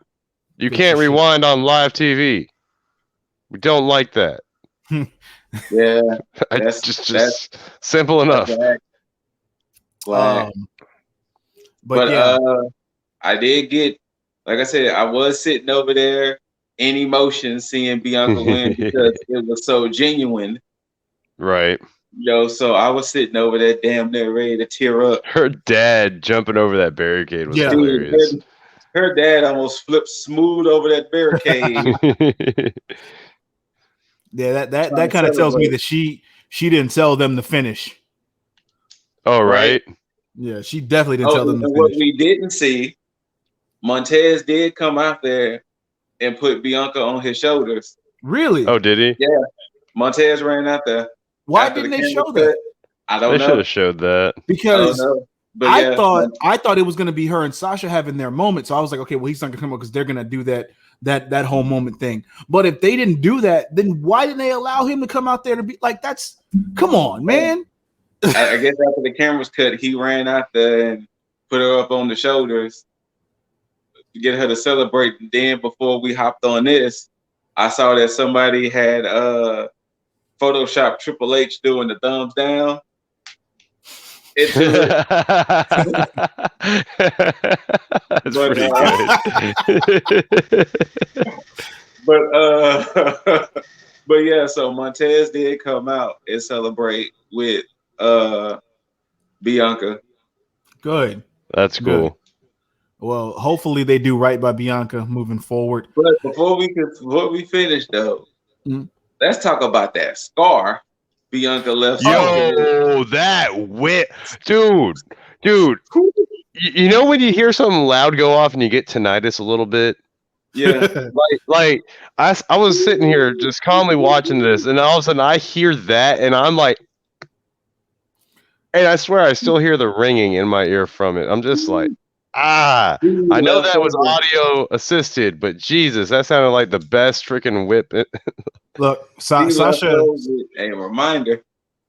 you can't rewind on live TV. We don't like that. Yeah, that's just simple enough. But yeah, I did get, like I said, I was sitting over there in emotion seeing Bianca win because it was so genuine. Right. So I was sitting over there damn near ready to tear up. Her dad jumping over that barricade was hilarious. Dude, her dad almost flipped smooth over that barricade. Yeah, that kind of tells me that she didn't tell them to finish. Oh, right. Yeah, she definitely didn't tell them to finish. What we didn't see, Montez did come out there and put Bianca on his shoulders. Really? Oh, did he? Yeah. Montez ran out there. Why didn't they show that? I don't know. They should have showed that. Because I thought it was going to be her and Sasha having their moment. So I was like, okay, well, he's not going to come up because they're going to do that whole moment thing. But if they didn't do that, then why didn't they allow him to come out there to be like, come on, man. I guess after the cameras cut, he ran out there and put her up on the shoulders to get her to celebrate. And then before we hopped on this, I saw that somebody had Photoshop Triple H doing the thumbs down. That's pretty good. But yeah, so Montez did come out and celebrate with Bianca. Good. That's cool. Good. Well, hopefully they do right by Bianca moving forward. But before we finish though, let's talk about that scar Bianca left. That whip, dude. You know when you hear something loud go off and you get tinnitus a little bit? Yeah. like I was sitting here just calmly watching this, and all of a sudden I hear that, and I'm like, and I swear I still hear the ringing in my ear from it. I'm just like, I know that was audio assisted, but Jesus, that sounded like the best freaking whip. Look, Sasha, a reminder.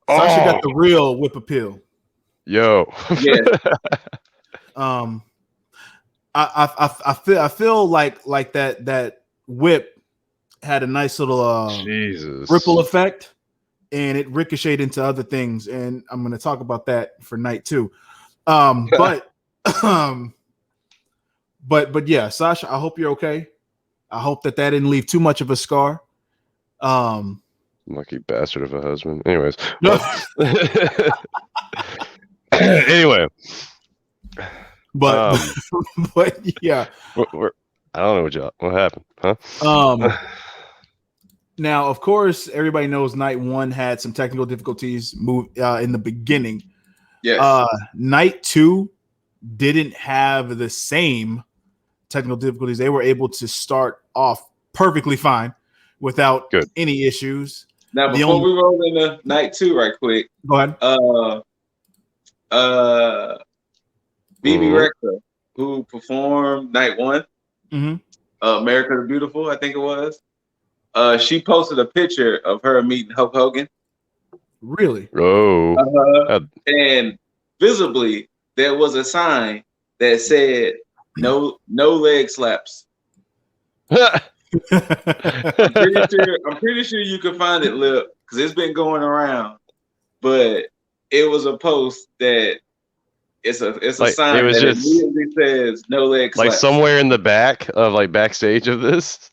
Sasha got the real whip appeal. Yo. Yeah. I feel like that whip had a nice little ripple effect, and it ricocheted into other things, and I'm going to talk about that for night 2. But yeah, Sasha, I hope you're okay. I hope that didn't leave too much of a scar. Lucky bastard of a husband. Anyways. No. Anyway. But yeah. I don't know what happened, huh? Now, of course, everybody knows night 1 had some technical difficulties in the beginning. Yes. Night 2 didn't have the same technical difficulties. They were able to start off perfectly fine without any issues. Now, before we roll into night 2 right quick. Go ahead. BB Rexha, who performed night 1, America the Beautiful, I think it was. She posted a picture of her meeting Hulk Hogan. Really? Oh. And visibly, there was a sign that said no leg slaps. I'm pretty sure you can find it, Lip, because it's been going around. But it was a post that it's a sign that immediately says no leg slaps. Like somewhere in the back of backstage of this.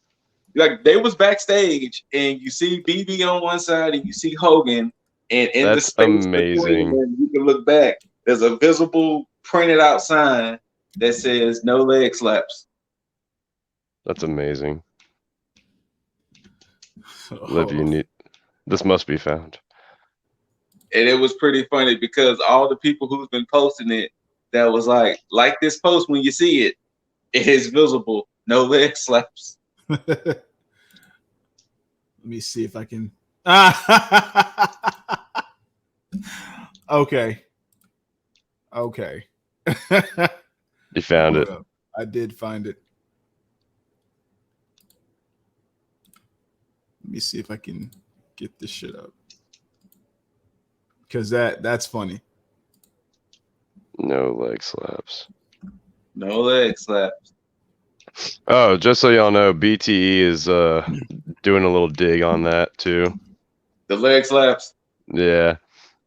like they was backstage, and you see BB on one side, and you see Hogan, and in the That's space amazing. between them, you can look back. There's a visible printed out sign that says "No leg slaps." That's amazing. Oh. This must be found. And it was pretty funny because all the people who's been posting it, that was like this post when you see it, it is visible. No leg slaps. Let me see if I can. Okay. You found it. I did find it. Let me see if I can get this shit up. Because that's funny. No leg slaps. No leg slaps. Oh, just so y'all know, BTE is doing a little dig on that too. The leg slaps. Yeah.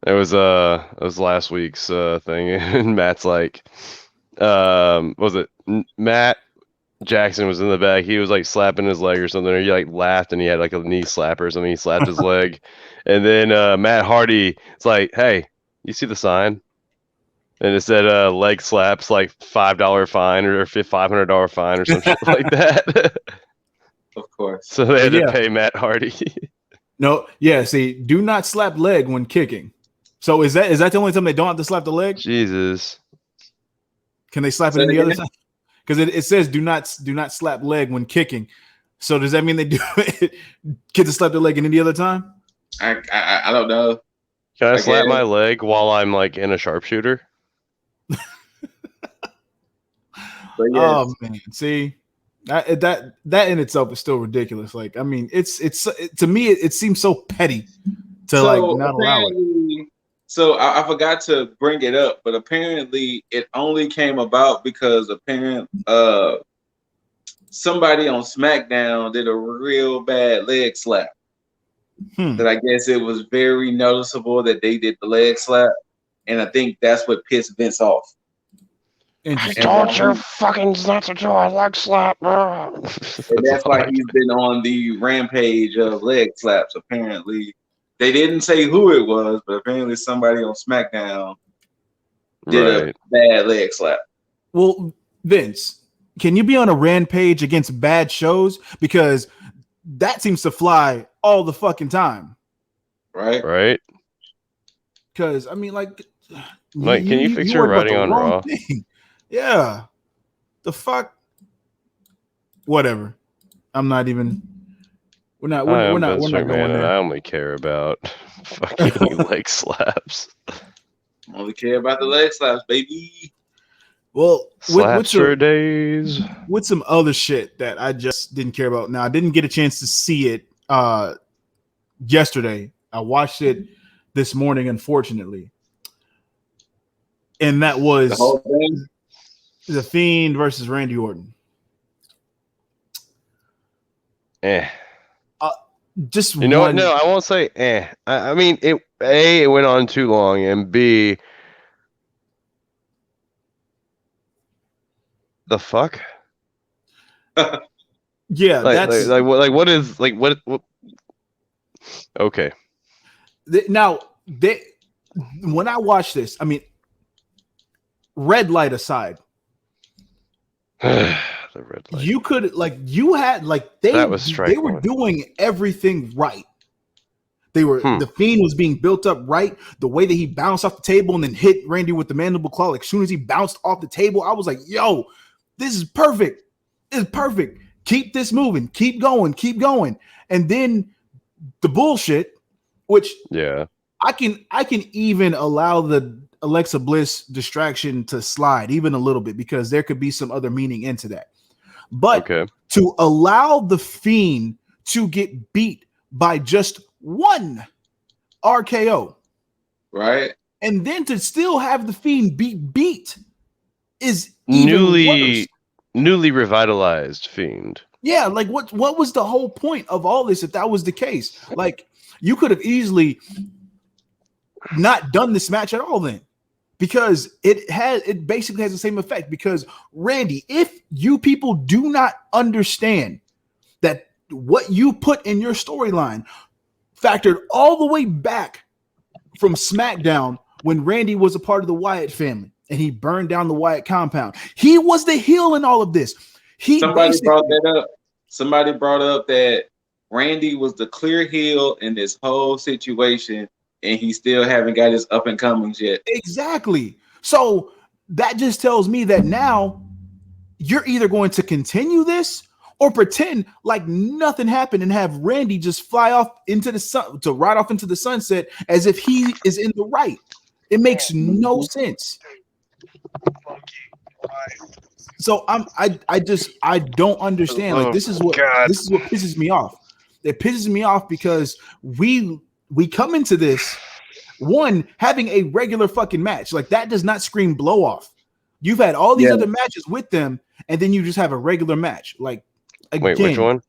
It was last week's thing, and Matt's like, was it Matt Jackson was in the back? He was like slapping his leg or something, or he like laughed and he had like a knee slap or something. He slapped his leg, and then Matt Hardy is like, "Hey, you see the sign?" And it said leg slaps, like $5 fine or $500 fine or some shit like that. Of course. So they had to pay Matt Hardy. No, yeah. See, do not slap leg when kicking. So is that the only time they don't have to slap the leg? Jesus. Can they slap it any other time? Because it says do not slap leg when kicking. So does that mean they do it? Get to slap the leg in any other time? I don't know. Can I slap my leg while I'm like in a sharpshooter? But yes. Oh man, see that in itself is still ridiculous. Like, I mean, it's to me it seems so petty to like not allow it. So I forgot to bring it up, but apparently it only came about because somebody on SmackDown did a real bad leg slap. That I guess it was very noticeable that they did the leg slap, and I think that's what pissed Vince off. I told you fucking not to do a leg slap. And that's why he's been on the rampage of leg slaps. Apparently, they didn't say who it was, but apparently somebody on SmackDown did a bad leg slap. Well, Vince, can you be on a rampage against bad shows? Because that seems to fly all the fucking time. Right. Because I mean, like, Mike, can you fix your writing on Raw? Yeah. The fuck? Whatever. I'm not even. We're not going there. I only care about fucking leg slaps. Only care about the leg slaps, baby. Well, slaps for days. With some other shit that I just didn't care about. Now, I didn't get a chance to see it yesterday. I watched it this morning, unfortunately. And that was the whole thing? The Fiend versus Randy Orton. Just you know what? No, I won't say I mean, it went on too long, and B, the fuck? Yeah, that's what is what? Okay. Now, when I watch this, I mean, red light aside, the red light. You could they were doing everything right. They were the Fiend was being built up right. The way that he bounced off the table and then hit Randy with the mandible claw. Like, as soon as he bounced off the table, I was like, "Yo, this is perfect. It's perfect. Keep this moving. Keep going. Keep going." And then the bullshit, which I can even allow the Alexa Bliss distraction to slide even a little bit because there could be some other meaning into that. But to allow the Fiend to get beat by just one RKO, right, and then to still have the Fiend beat is even newly revitalized Fiend. Yeah, like what was the whole point of all this if that was the case? Like, you could have easily not done this match at all then, because it basically has the same effect. Because Randy, if you people do not understand that what you put in your storyline factored all the way back from SmackDown when Randy was a part of the Wyatt family and he burned down the Wyatt compound. He was the heel in all of this. Somebody brought that up. Somebody brought up that Randy was the clear heel in this whole situation, and he still haven't got his up and comings yet. Exactly. So that just tells me that now you're either going to continue this or pretend like nothing happened and have Randy just fly off into the sun, to ride off into the sunset as if he is in the right. It makes no sense. So I don't understand. Like this is what pisses me off. It pisses me off because we come into this one having a regular fucking match. Like that does not scream blow off. You've had all these other matches with them, and then you just have a regular match. Like again, wait, which one?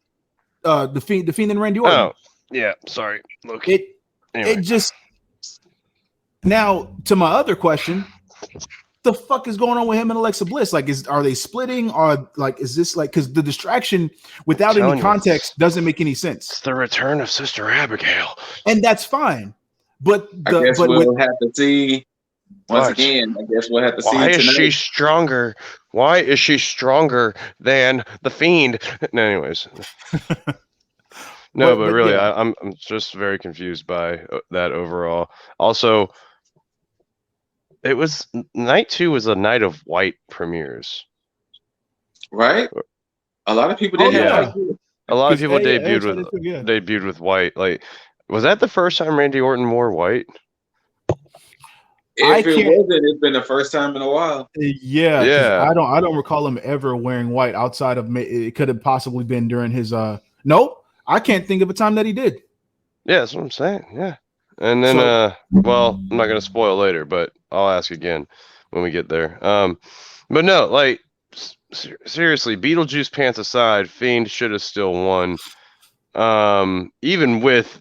The Fiend and Randy Orton. Oh, yeah. Sorry. Loki. It just now to my other question. The fuck is going on with him and Alexa Bliss? Like, are they splitting? Or like, is this like because the distraction without any context doesn't make any sense? It's the return of Sister Abigail, and that's fine. But I guess we'll have to see. Once again, I guess we'll have to see. Why is she stronger? Why is she stronger than the Fiend? No, anyways. No, but really, yeah. I'm just very confused by that overall. Also, it was night 2 was a night of white premieres, right? A lot of people did. A lot of people debuted with white. Like, was that the first time Randy Orton wore white? If it wasn't, it's been the first time in a while. Yeah. I don't recall him ever wearing white outside of it. Could have possibly been during his. Nope, I can't think of a time that he did. Yeah, that's what I'm saying. Yeah, and then well, I'm not gonna spoil later, but I'll ask again when we get there. But no, like seriously, Beetlejuice pants aside, Fiend should have still won. Even with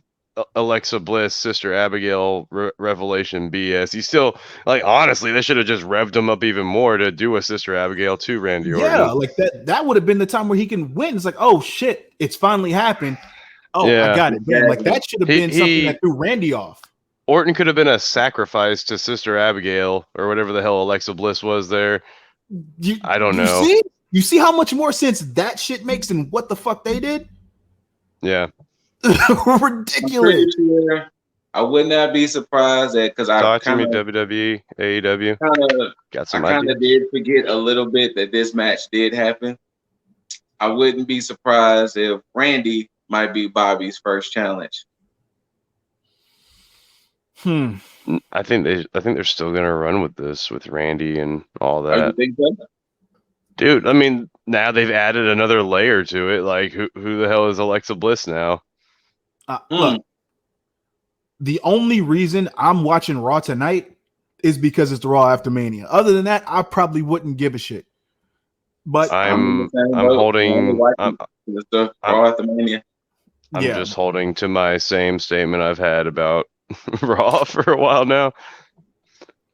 Alexa Bliss, Sister Abigail revelation BS. He still, like, honestly, they should have just revved him up even more to do a Sister Abigail to Randy Orton. Yeah, like that would have been the time where he can win. It's like, oh shit, it's finally happened. Oh, yeah. I got it. Man, like that should have been something that threw Randy off. Orton could have been a sacrifice to Sister Abigail or whatever the hell Alexa Bliss was there. I don't know. You see how much more sense that shit makes than what the fuck they did? Yeah. Ridiculous. Sure I would not be surprised at because I kind of WWE, AEW got some. I kind of did forget a little bit that this match did happen. I wouldn't be surprised if Randy might be Bobby's first challenge. I think they're still gonna run with this with Randy and all that. Oh, you think so? Dude, I mean, now they've added another layer to it. Like, who the hell is Alexa Bliss now? Look, the only reason I'm watching Raw tonight is because it's the Raw after Mania. Other than that, I probably wouldn't give a shit. But I'm holding. I'm just holding to my same statement I've had about Raw for a while now.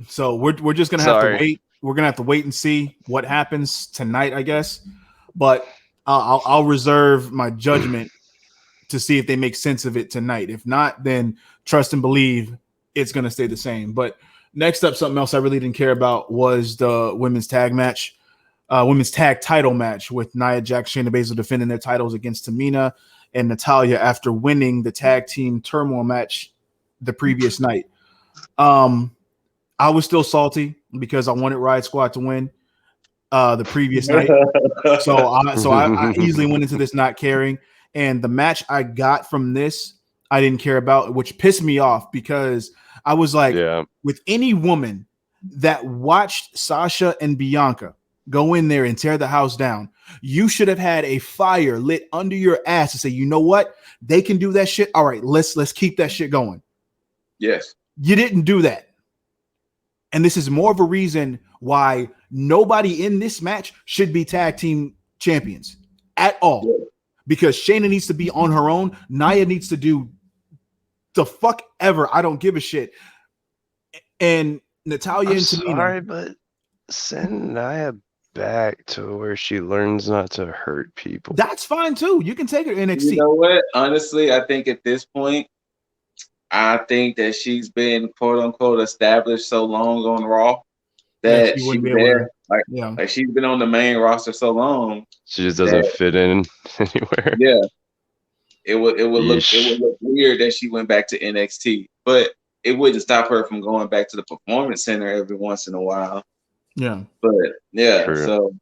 So we're just gonna have to wait. We're gonna have to wait and see what happens tonight, I guess. But I'll reserve my judgment to see if they make sense of it tonight. If not, then trust and believe it's gonna stay the same. But next up, something else I really didn't care about was the women's tag match, women's tag title match with Nia Jax, Shayna Baszler defending their titles against Tamina and Natalya after winning the tag team turmoil match the previous night. I was still salty because I wanted Riot Squad to win the previous night. So I easily went into this not caring. And the match I got from this, I didn't care about, which pissed me off because I was like, with any woman that watched Sasha and Bianca go in there and tear the house down, you should have had a fire lit under your ass to say, you know what? They can do that shit. All right, let's keep that shit going. Yes. You didn't do that. And this is more of a reason why nobody in this match should be tag team champions at all. Yeah. Because Shayna needs to be on her own. Nia needs to do the fuck ever. I don't give a shit. And Natalya and Tamina. Sorry, but send Nia back to where she learns not to hurt people. That's fine too. You can take her NXT. You know what? Honestly, I think at this point, I think that she's been quote unquote established so long on Raw that she's there. Like she's been on the main roster so long. She just doesn't fit in anywhere. Yeah. It would look weird that she went back to NXT, but it wouldn't stop her from going back to the Performance Center every once in a while. Yeah. But yeah, True. so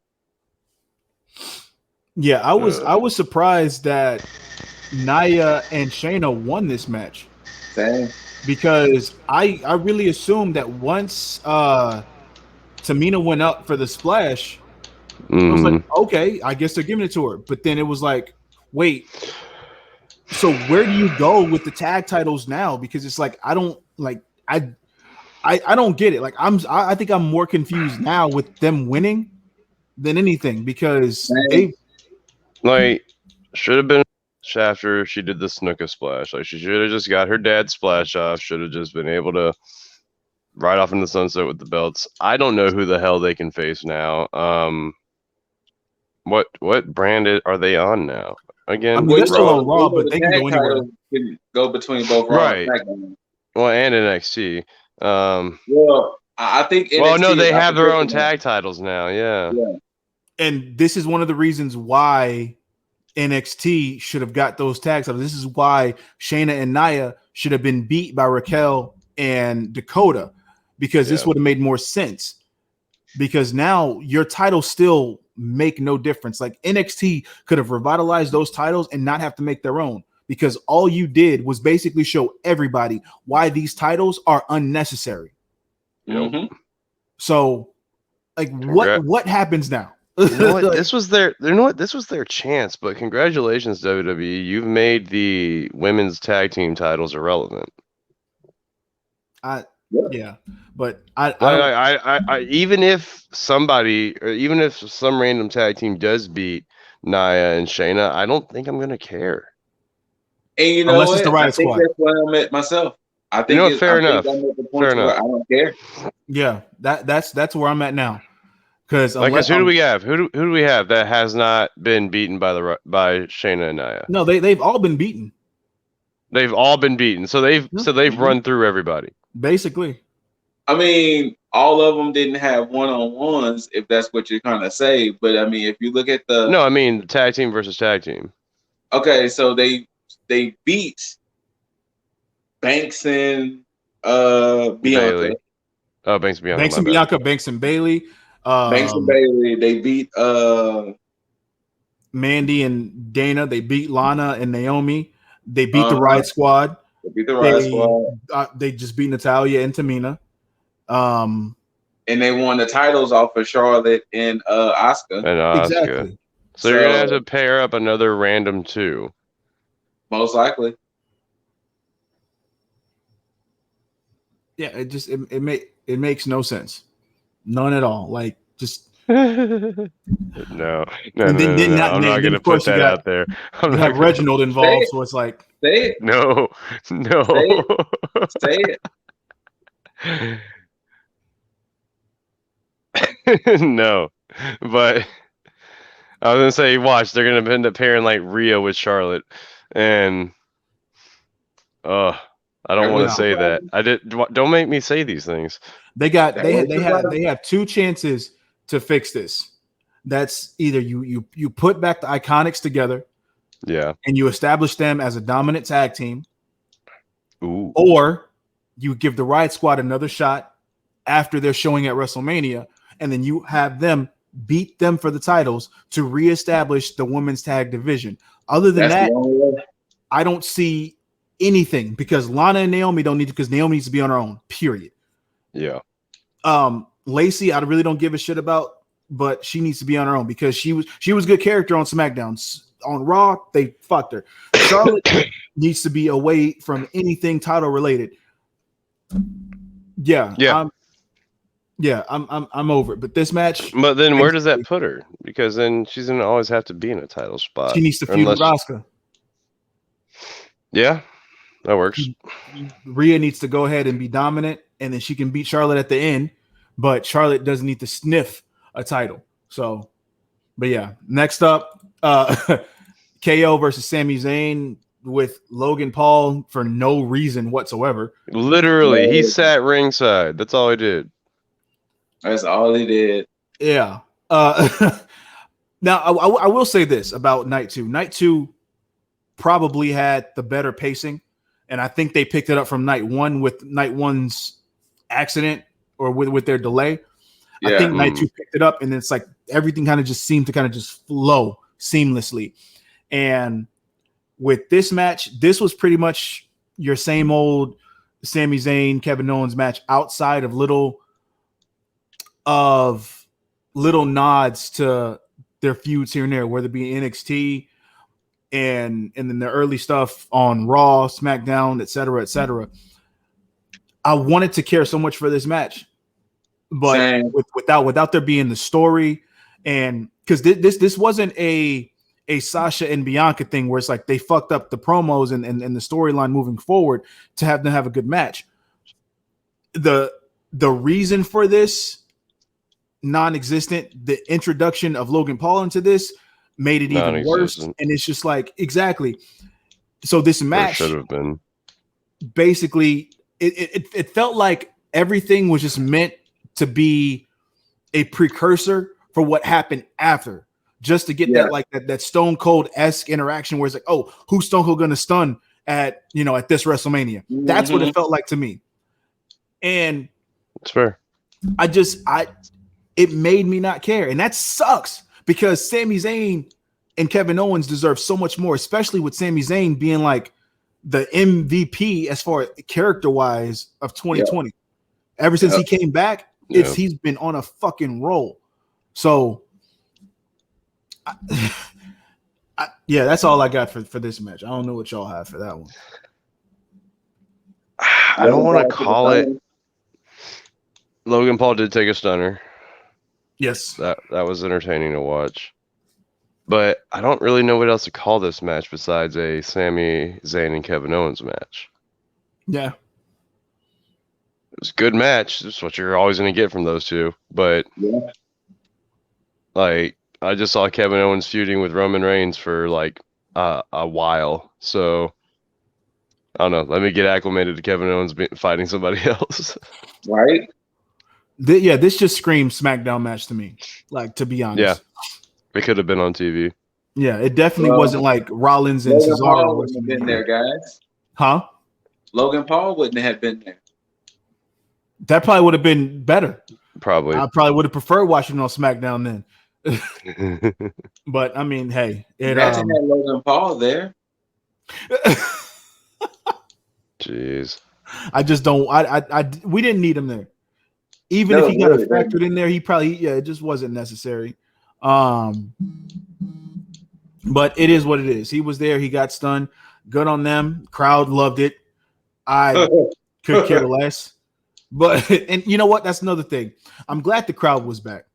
yeah, I was surprised that Nia and Shayna won this match. Same. Because I really assumed that once Tamina went up for the splash, I was like, okay, I guess they're giving it to her. But then it was like, wait, so where do you go with the tag titles now? Because it's like I don't get it. Like I think I'm more confused now with them winning than anything because they should have been after she did the Snuka splash. Like she should have just got her dad's splash off. Should have just been able to ride off in the sunset with the belts. I don't know who the hell they can face now. What brand are they on now? Again, I mean, they're still on Raw, but they can go anywhere. Can go between both Raw and SmackDown. Well, and NXT. Well, I think. NXT well, no, they have their own tag titles now. Yeah. And this is one of the reasons why NXT should have got those tag titles. This is why Shayna and Nia should have been beat by Raquel and Dakota, because this would have made more sense. Because now your titles still make no difference. Like NXT could have revitalized those titles and not have to make their own, because all you did was basically show everybody why these titles are unnecessary. Mm-hmm. So, like, what happens now? You know what? This was their chance. But congratulations, WWE. You've made the women's tag team titles irrelevant. Yeah, but I even if somebody, or even if some random tag team does beat Nia and Shayna, I don't think I'm gonna care. And you know, unless it's the right squad. That's where I'm at myself. I think fair enough. Fair enough. I don't care. Yeah, that's where I'm at now. Because who do we have? Who do we have that has not been beaten by Shayna and Nia? No, they've all been beaten. They've all been beaten. So they've run through everybody. Basically. I mean, all of them didn't have one-on-ones, if that's what you're trying to say. But I mean, if you look at the I mean tag team versus tag team. Okay, so they beat Banks and Bianca. Bailey. Oh, Banks and Bianca. Banks and Bianca, Banks and Bailey. Banks and Bailey. They beat Mandy and Dana. They beat Lana and Naomi. They beat the Riot Squad. They beat the Riot Squad. They just beat Natalya and Tamina. And they won the titles off of Charlotte and Asuka. Exactly. So you're gonna have to pair up another random 2. Most likely. Yeah, it makes no sense. None at all. Like just No. I'm not gonna put that out there. You have Reginald involved, so it's like say it. No. Say it. No, but I was gonna say, watch, they're gonna end up pairing like Rhea with Charlotte, and I don't want to say that. Don't make me say these things. They have 2 chances to fix this. That's either you put back the Iconics together, and you establish them as a dominant tag team, or you give the Riot Squad another shot after they're showing at WrestleMania, and then you have them beat them for the titles to reestablish the women's tag division. Other than that, I don't see anything, because Lana and Naomi don't need to, because Naomi needs to be on her own, period. Yeah. Lacey, I really don't give a shit about, but she needs to be on her own, because she was good character on SmackDown. On Raw, they fucked her. Charlotte needs to be away from anything title related. I'm over it. But this match. But then where does that put her? Because then she's gonna always have to be in a title spot. She needs to feud with Asuka. Yeah, that works. Rhea needs to go ahead and be dominant, and then she can beat Charlotte at the end. But Charlotte doesn't need to sniff a title. So, but yeah, next up, KO versus Sami Zayn with Logan Paul for no reason whatsoever. Literally, he sat ringside. That's all he did. That's all he did. Yeah. Now, I will say this about night two. Night two probably had the better pacing, and I think they picked it up from night one with night one's accident or with their delay. Yeah. I think night two picked it up, and it's like everything kind of just seemed to kind of just flow seamlessly. And with this match, this was pretty much your same old Sami Zayn, Kevin Owens match outside of little nods to their feuds here and there, whether it be NXT and then the early stuff on Raw, SmackDown, et cetera. I wanted to care so much for this match, but without there being the story, and because this wasn't a Sasha and Bianca thing where it's like they fucked up the promos and the storyline moving forward to have them have a good match. The reason for this non-existent. The introduction of Logan Paul into this made it even worse, and it's just like exactly. So this match should have been basically it felt like everything was just meant to be a precursor for what happened after, just to get that Stone Cold-esque interaction where it's like, oh, who's Stone Cold gonna stun at this WrestleMania? Mm-hmm. That's what it felt like to me, and it's fair. It made me not care, and that sucks because Sami Zayn and Kevin Owens deserve so much more, especially with Sami Zayn being like the MVP as far as character-wise of 2020. Yep. Ever since he came back, he's been on a fucking roll. So, that's all I got for this match. I don't know what y'all have for that one. I don't want to call it. Logan Paul did take a stunner. Yes. That was entertaining to watch. But I don't really know what else to call this match besides a Sami Zayn and Kevin Owens match. Yeah. It was a good match. That's what you're always going to get from those two. But, I just saw Kevin Owens feuding with Roman Reigns for, a while. So, I don't know. Let me get acclimated to Kevin Owens fighting somebody else. Right? This just screams SmackDown match to me. To be honest. Yeah. It could have been on TV. Yeah, it definitely wasn't like Rollins and Logan Cesaro. Paul wouldn't have been there, guys. Huh? Logan Paul wouldn't have been there. That probably would have been better. Probably. I probably would have preferred watching on SmackDown then. But I mean, hey, imagine that Logan Paul there. Jeez. I just don't. We didn't need him there. Even if he got factored in there, he probably it just wasn't necessary. But it is what it is. He was there. He got stunned. Good on them. Crowd loved it. I could care less. But and you know what? That's another thing. I'm glad the crowd was back.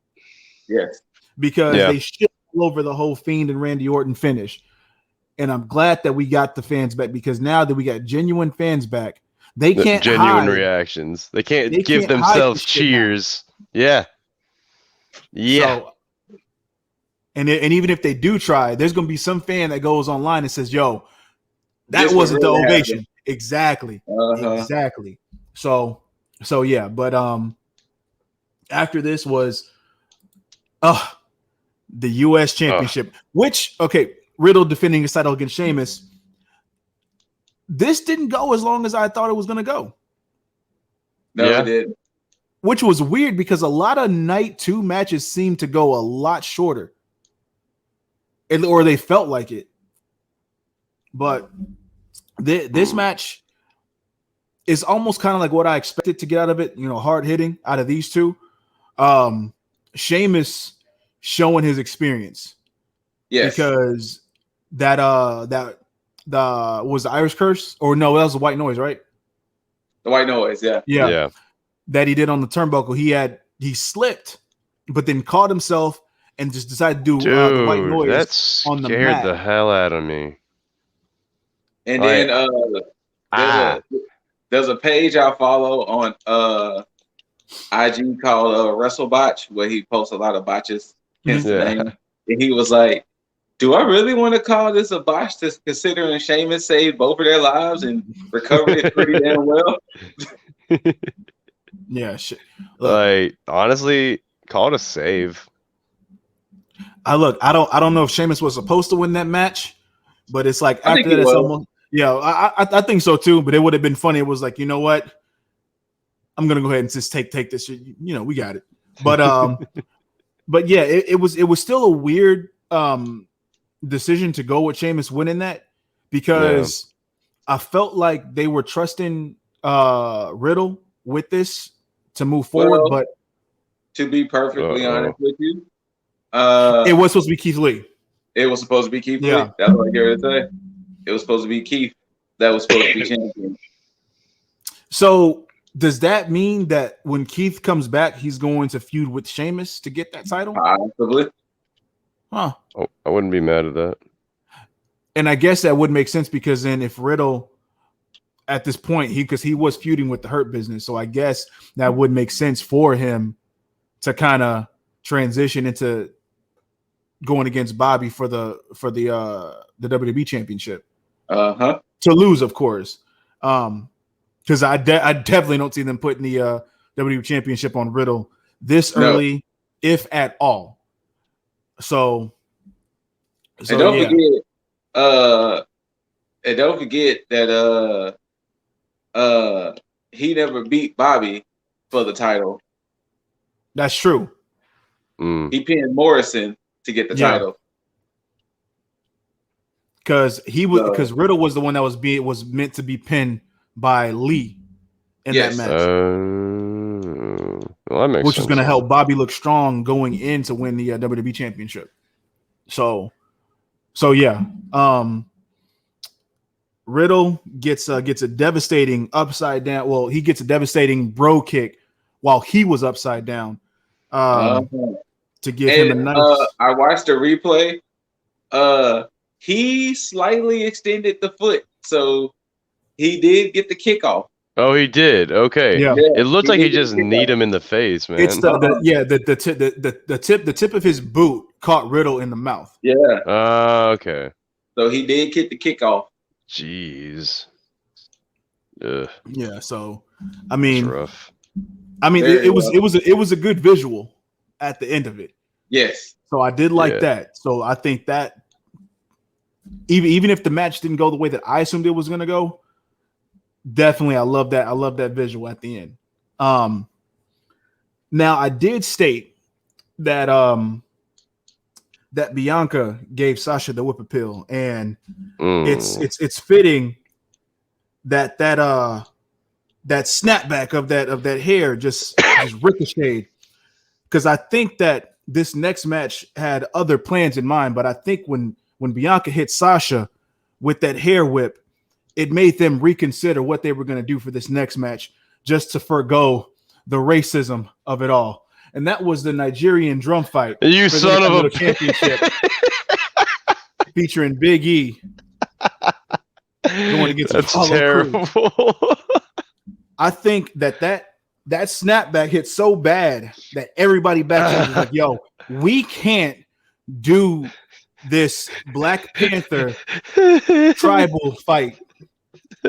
Yes, because they shit all over the whole Fiend and Randy Orton finish, and I'm glad that we got the fans back because now that we got genuine fans back, they can't genuine reactions. They can't give themselves cheers. Yeah. So, and even if they do try, there's going to be some fan that goes online and says, "Yo, that wasn't the ovation." Exactly. Exactly. So yeah, but after this was the US Championship, which Riddle defending his title against Sheamus. This didn't go as long as I thought it was going to go. No, it did. Which was weird because a lot of night 2 matches seemed to go a lot shorter. Or they felt like it. But this match is almost kind of like what I expected to get out of it, hard hitting out of these two. Sheamus showing his experience. Yes. Because that was the Irish Curse? Or no, that was the White Noise, right? The White Noise, yeah. Yeah. That he did on the turnbuckle. He slipped, but then caught himself and just decided to do the White Noise on the mat. That scared the hell out of me. And then there's a page I follow on IG called WrestleBotch, where he posts a lot of botches hence the name. And he was like, do I really want to call this a botch, considering Sheamus saved both of their lives and recovered it pretty damn well? Yeah, shit. Like, honestly, call it a save. I don't know if Sheamus was supposed to win that match, but it's like after that, it's almost I think so too. But it would have been funny. It was like, you know what? I'm gonna go ahead and just take this shit. You know, we got it. But but yeah, it was still a weird decision to go with Sheamus winning that, because I felt like they were trusting Riddle with this to move forward. But to be perfectly honest with you, it was supposed to be Keith Lee. It was supposed to be Keith Lee. That's what I hear to say. It was supposed to be Keith that was supposed to be champion. So does that mean that when Keith comes back, he's going to feud with Sheamus to get that title? Possibly. Huh. Oh, I wouldn't be mad at that. And I guess that would make sense, because then if Riddle at this point, because he was feuding with the Hurt Business, so I guess that would make sense for him to kind of transition into going against Bobby for the WWE Championship. To lose, of course. Because I definitely don't see them putting the WWE Championship on Riddle this early, if at all. So and don't forget that he never beat Bobby for the title. That's true. He pinned Morrison to get the title. Because Riddle was the one that was meant to be pinned by Lee in that match. Well, that makes which sense. is going to help Bobby look strong going in to win the WWE Championship. So yeah. Riddle gets a devastating upside down. Well, he gets a devastating bro kick while he was upside down. To give him a nice. I watched the replay. He slightly extended the foot, so he did get the kickoff. Oh, he did. Okay. Yeah. It looked like he just kneed him in the face, man. It's the tip of his boot caught Riddle in the mouth. Yeah. Okay. So he did get the kickoff. Jeez. Yeah. So, I mean, that's rough. I mean, it was a good visual at the end of it. Yes. So I did like that. So I think that even if the match didn't go the way that I assumed it was going to go, definitely I love that. I love that visual at the end. Now I did state that that Bianca gave Sasha the whip appeal, and it's fitting that snapback of that hair just ricocheted, because I think that this next match had other plans in mind, but I think when Bianca hit Sasha with that hair whip, it made them reconsider what they were going to do for this next match, just to forgo the racism of it all. And that was the Nigerian drum fight. You son of a championship featuring Big E going against Apollo terrible. Crews. I think that snapback hit so bad that everybody back was like, yo, we can't do this Black Panther tribal fight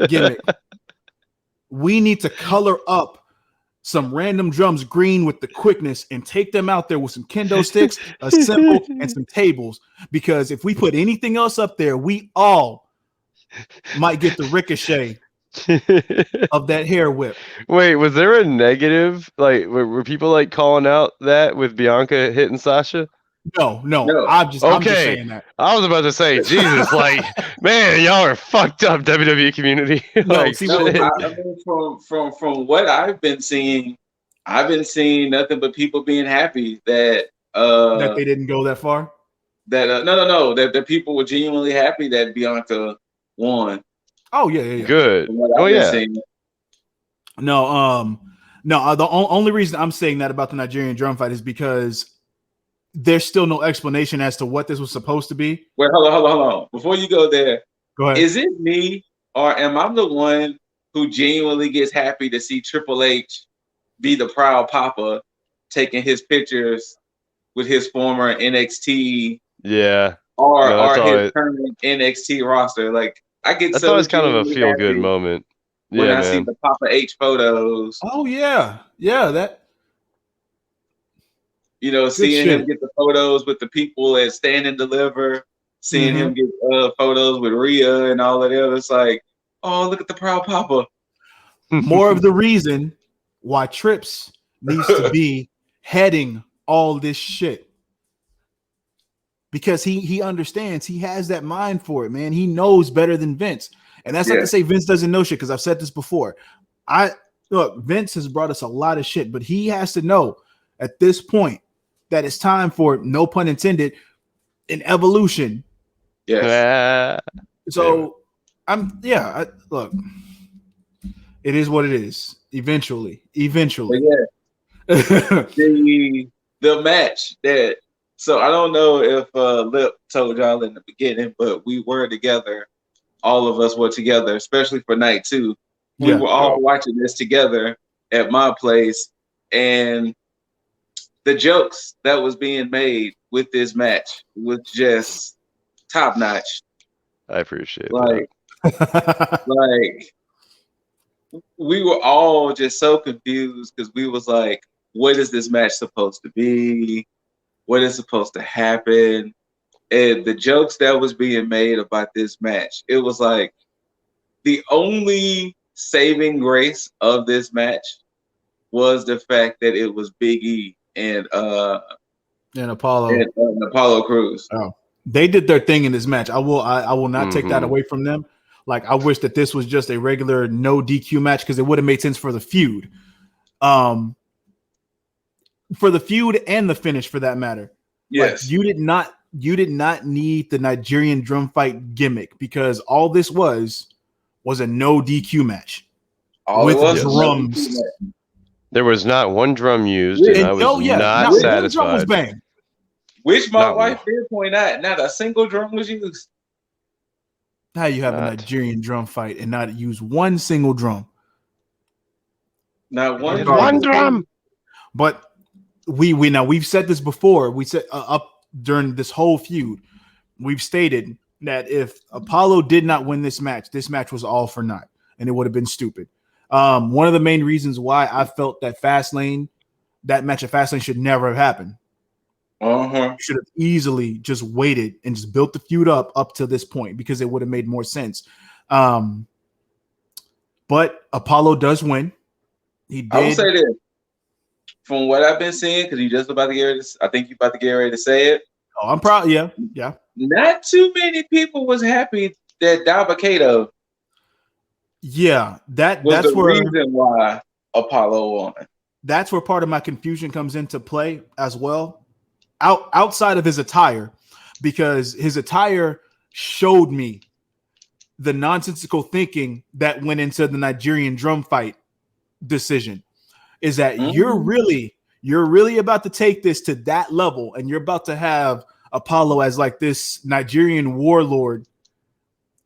gimmick. We need to color up some random drums green with the quickness and take them out there with some kendo sticks, a cymbal, and some tables. Because if we put anything else up there, we all might get the ricochet of that hair whip. Wait, was there a negative? Like, were people like calling out that with Bianca hitting Sasha? No. I'm just saying that. I was about to say, Jesus, like, man, y'all are fucked up, WWE community. I mean, from what I've been seeing nothing but people being happy that they didn't go that far. That no, that people were genuinely happy that Bianca won. Oh yeah. Good. Oh yeah. No, the only reason I'm saying that about the Nigerian drum fight is because there's still no explanation as to what this was supposed to be. Wait, hold on. Before you go there, go ahead. Is it me, or am I the one who genuinely gets happy to see Triple H be the proud papa, taking his pictures with his former NXT, yeah, or his current NXT roster. Like I get that's so always kind of a feel good moment. When I see man. the Papa H photos. Oh yeah, that. Seeing him get the photos with the people at Stand and Deliver, seeing him get photos with Rhea and all of that. It's like, oh, look at the proud Papa. More of the reason why Trips needs to be heading all this shit. Because he understands, he has that mind for it, man. He knows better than Vince. And that's not to say Vince doesn't know shit, because I've said this before. Look, Vince has brought us a lot of shit, but he has to know at this point that it's time for, no pun intended, an evolution. Yes. So look, it is what it is. Eventually. The match that. So I don't know if Lip told y'all in the beginning, but we were together. All of us were together, especially for night 2. We were all watching this together at my place, and the jokes that was being made with this match was just top notch. I appreciate that. Like we were all just so confused because we was like, what is this match supposed to be? What is supposed to happen? And the jokes that was being made about this match, it was like the only saving grace of this match was the fact that it was Big E and Apollo Crews. Oh, they did their thing in this match. I will not take that away from them. Like, I wish that this was just a regular no DQ match, because it would have made sense for the feud. For the feud and the finish, for that matter. Yes. Like, you did not need the Nigerian drum fight gimmick, because all this was a no DQ match with drums. There was not one drum used, and I was not satisfied. One drum was banged. Which my wife did point out, not a single drum was used. How you have a Nigerian drum fight and not use one single drum? Not one drum. But we've said this before. We said up during this whole feud, we've stated that if Apollo did not win this match was all for naught, and it would have been stupid. One of the main reasons why I felt that that match at Fastlane should never have happened. Should have easily just waited and just built the feud up to this point, because it would have made more sense. But Apollo does win. He did. I will say this. From what I've been seeing, because you just about to get ready to, I think you're about to get ready to say it. Oh, I'm proud. Yeah. Not too many people was happy that Dabba-Kato. Yeah, that's the where reason why Apollo won. That's where part of my confusion comes into play as well. Outside of his attire, because his attire showed me the nonsensical thinking that went into the Nigerian drum fight decision. Is that you're really about to take this to that level, and you're about to have Apollo as like this Nigerian warlord,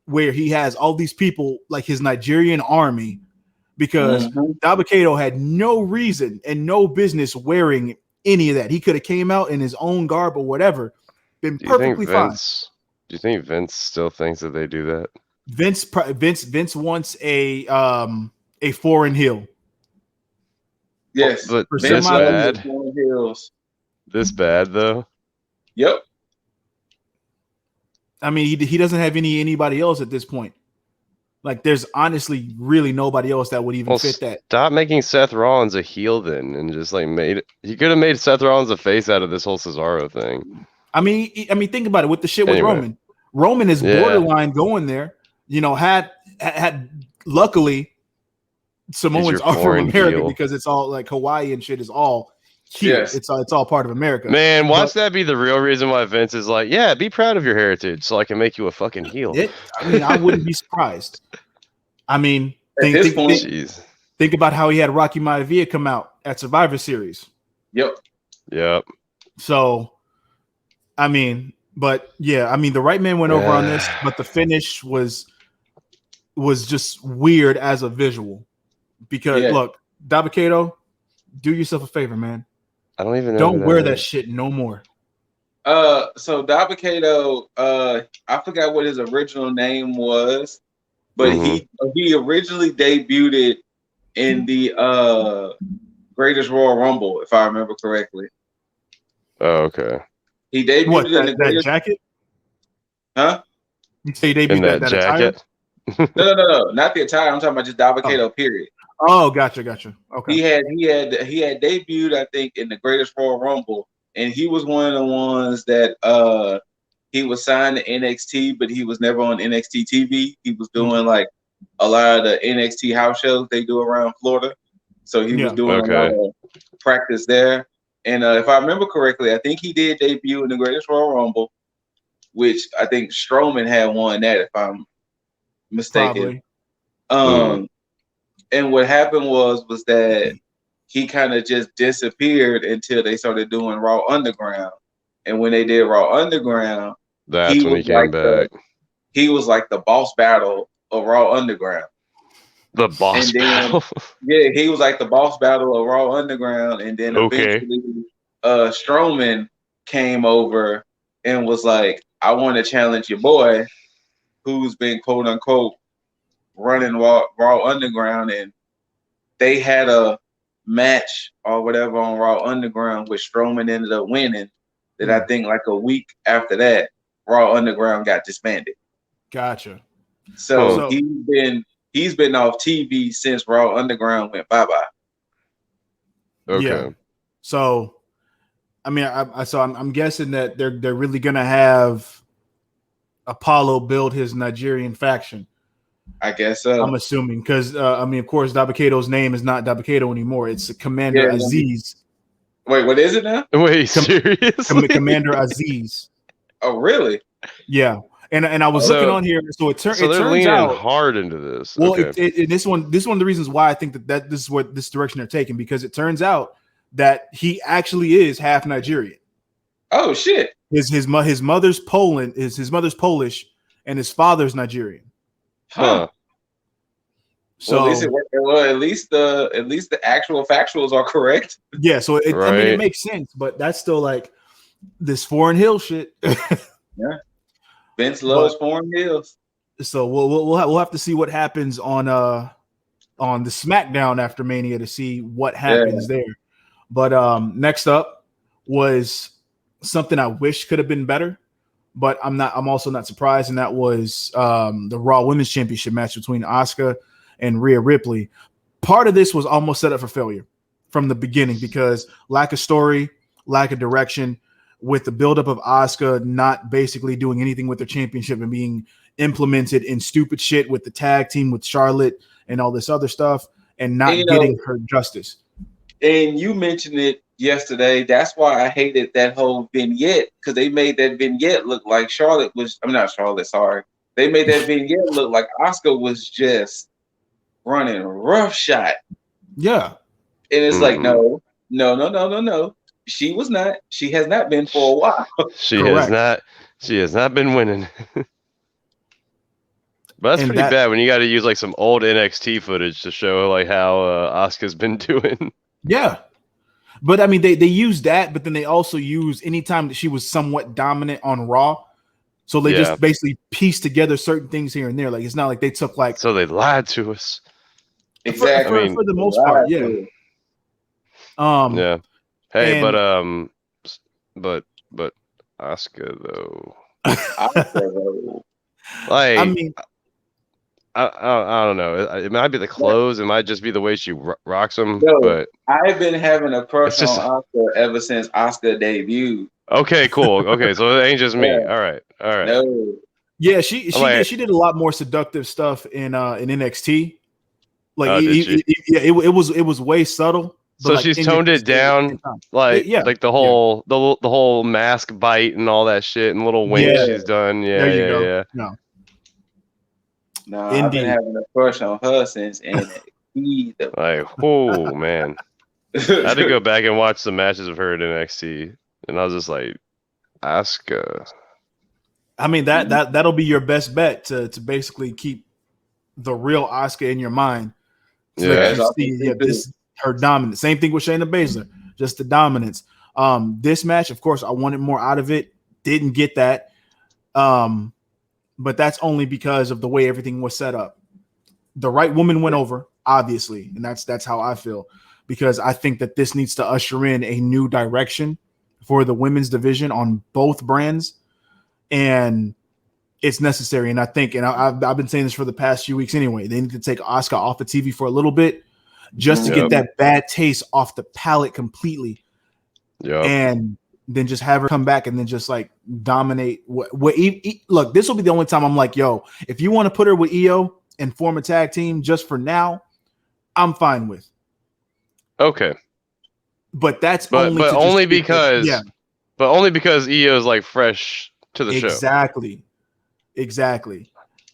where he has all these people like his Nigerian army, because Dabba-Kato had no reason and no business wearing any of that. He could have came out in his own garb or whatever, been perfectly fine. Do you think Vince still thinks that they do that? Vince wants a foreign heel. Yes, but this bad. This bad though. Yep. I mean, he doesn't have anybody else at this point. Like, there's honestly really nobody else that would even fit that. Stop making Seth Rollins a heel then, and just like he could have made Seth Rollins a face out of this whole Cesaro thing. I mean, think about it with the shit with Roman. Roman is borderline going there. Had luckily Samoans are from America, because it's all like Hawaii and shit is all here. Yes. It's all part of America. Man, watch that be the real reason why Vince is like, yeah, be proud of your heritage so I can make you a fucking heel. I wouldn't be surprised. I mean, think about how he had Rocky Maivia come out at Survivor Series. Yep. So, I mean, the right man went over on this, but the finish was just weird as a visual. Because look, Dabba-Kato, do yourself a favor, man. I don't even know. Don't wear that shit no more. So Dabba-Kato, I forgot what his original name was, but he originally debuted in the Greatest Royal Rumble, if I remember correctly. Oh, okay. He debuted in the that jacket? Huh? You say he debuted in that jacket? No, not the attire. I'm talking about just Dabba-Kato, period. Oh, gotcha. Okay. He had debuted, I think, in the Greatest Royal Rumble, and he was one of the ones that he was signed to NXT, but he was never on NXT TV. He was doing like a lot of the NXT house shows they do around Florida. So he was doing a lot of practice there. And if I remember correctly, I think he did debut in the Greatest Royal Rumble, which I think Strowman had won that, if I'm mistaken. Probably. And what happened was that he kind of just disappeared until they started doing Raw Underground. And when they did Raw Underground, that's when he came back. He was like the boss battle of Raw Underground. The boss battle? Yeah, he was like the boss battle of Raw Underground. And then eventually Strowman came over and was like, I want to challenge your boy, who's been quote unquote running Raw Underground. And they had a match or whatever on Raw Underground, which Strowman ended up winning. That I think like a week after that, Raw Underground got disbanded. Gotcha. So he's been off TV since Raw Underground went bye-bye. Okay. Yeah. So I mean, I'm guessing that they're really gonna have Apollo build his Nigerian faction. I guess so. I'm assuming because I mean, of course, Dabba-Kato's name is not Dabba-Kato anymore. It's Commander Aziz. Wait, what is it now? Wait, seriously? Commander Aziz. Oh, really? Yeah. And I was looking on here, so it turns out hard into this. Well, this one of the reasons why I think that this is what this direction they're taking, because it turns out that he actually is half Nigerian. Oh shit! His mother's Poland his mother's Polish, and his father's Nigerian. Huh. So at least the actual factuals are correct. Yeah, so I mean it makes sense, but that's still like this foreign hill shit. Yeah, Vince loves foreign hills. So we'll have to see what happens on the SmackDown after Mania to see what happens there. But next up was something I wish could have been better, but I'm also not surprised, and that was the Raw Women's Championship match between Asuka and Rhea Ripley. Part of this was almost set up for failure from the beginning because lack of story, lack of direction, with the buildup of Asuka not basically doing anything with the championship and being implemented in stupid shit with the tag team with Charlotte and all this other stuff and not getting her justice. And you mentioned it yesterday. That's why I hated that whole vignette, because they made that vignette look like Charlotte was. I'm not Charlotte. Sorry, they made that vignette look like Asuka was just running roughshod. Yeah, and it's like no. She was not. She has not been for a while. She has not been winning. But that's pretty bad when you got to use like some old NXT footage to show like how Asuka's been doing. Yeah, but I mean they use that, but then they also use anytime that she was somewhat dominant on Raw, so they just basically piece together certain things here and there. Like it's not like they took like so they lied to us. Exactly for the most part, yeah. Yeah. Hey, but Asuka though. Like I mean. I don't know. It might be the clothes. It might just be the way she rocks them. But I've been having a crush on Asuka ever since Asuka debuted. Okay, cool. Okay, so it ain't just me. All right. No. Yeah, she did a lot more seductive stuff in NXT. Like it was way subtle. So like, she's toned it down, like the whole mask bite and all that shit and little wink she's done. Yeah, there you go. No, I've been having a crush on her since NXT. Like, oh man, I had to go back and watch some matches of her at NXT, and I was just like, Asuka. I mean that'll be your best bet to basically keep the real Asuka in your mind. So this her dominant. Same thing with Shayna Baszler. just the dominance. This match, of course, I wanted more out of it. Didn't get that. But that's only because of the way everything was set up. The right woman went over, obviously, and that's how I feel, because I think that this needs to usher in a new direction for the women's division on both brands, and it's necessary. And I think, and I've been saying this for the past few weeks anyway, they need to take Asuka off the TV for a little bit just to get that bad taste off the palate completely. Yeah, and then just have her come back and then just like dominate. Look, this will be the only time I'm like, yo, if you want to put her with Io and form a tag team just for now, I'm fine with. Okay, but that's only because Io is like fresh to the show. Exactly.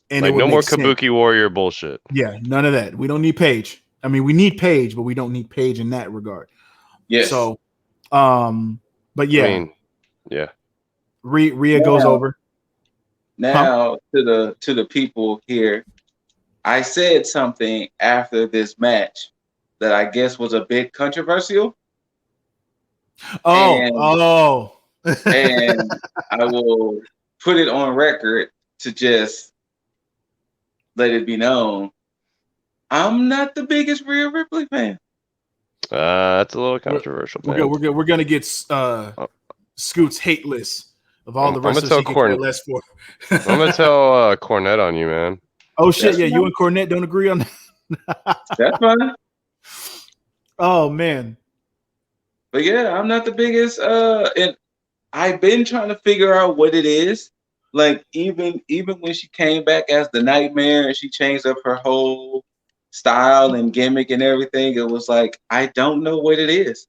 And like no more Kabuki Warrior bullshit. Yeah, none of that. We don't need Paige. I mean, we need Paige, but we don't need Paige in that regard. Yes. So, but yeah, I mean, yeah. Rhea goes over. Now to the people here, I said something after this match that I guess was a bit controversial. And I will put it on record to just let it be known. I'm not the biggest Rhea Ripley fan. That's a little controversial. We're gonna get Scoot's hate list of all the wrestlers he can care less for. I'm gonna tell Cornette on you, man. Oh shit! That's you and Cornette don't agree on that. That's fine. Oh man. But yeah, I'm not the biggest. And I've been trying to figure out what it is. Like even when she came back as the Nightmare and she changed up her whole style and gimmick and everything, it was like I don't know what it is.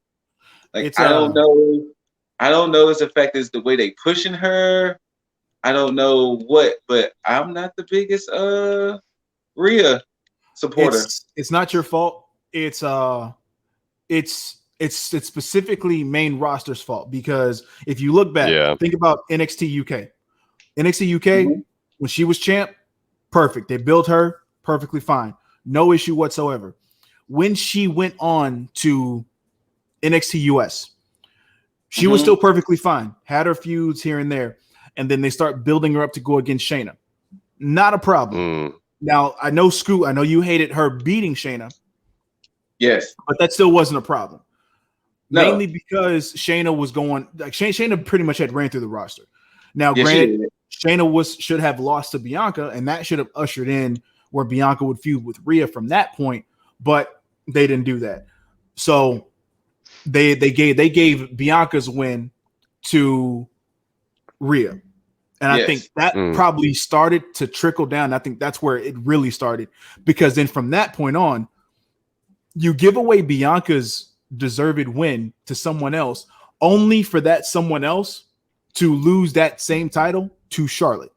Like I don't know. I don't know if the fact is the way they pushing her. I don't know what, but I'm not the biggest Rhea supporter. It's not your fault. It's specifically main roster's fault, because if you look back, think about NXT UK. NXT UK, when she was champ, perfect. They built her perfectly fine. No issue whatsoever. When she went on to NXT US, she was still perfectly fine. Had her feuds here and there. And then they start building her up to go against Shayna. Not a problem. Now, I know Scoot, I know you hated her beating Shayna. Yes. But that still wasn't a problem. No. Mainly because Shayna was going, like Shayna pretty much had ran through the roster. Now, granted, Shayna should have lost to Bianca, and that should have ushered in where Bianca would feud with Rhea from that point, but they didn't do that. So they gave Bianca's win to Rhea. And I think that probably started to trickle down. I think that's where it really started, because then from that point on, you give away Bianca's deserved win to someone else, only for that someone else to lose that same title to Charlotte.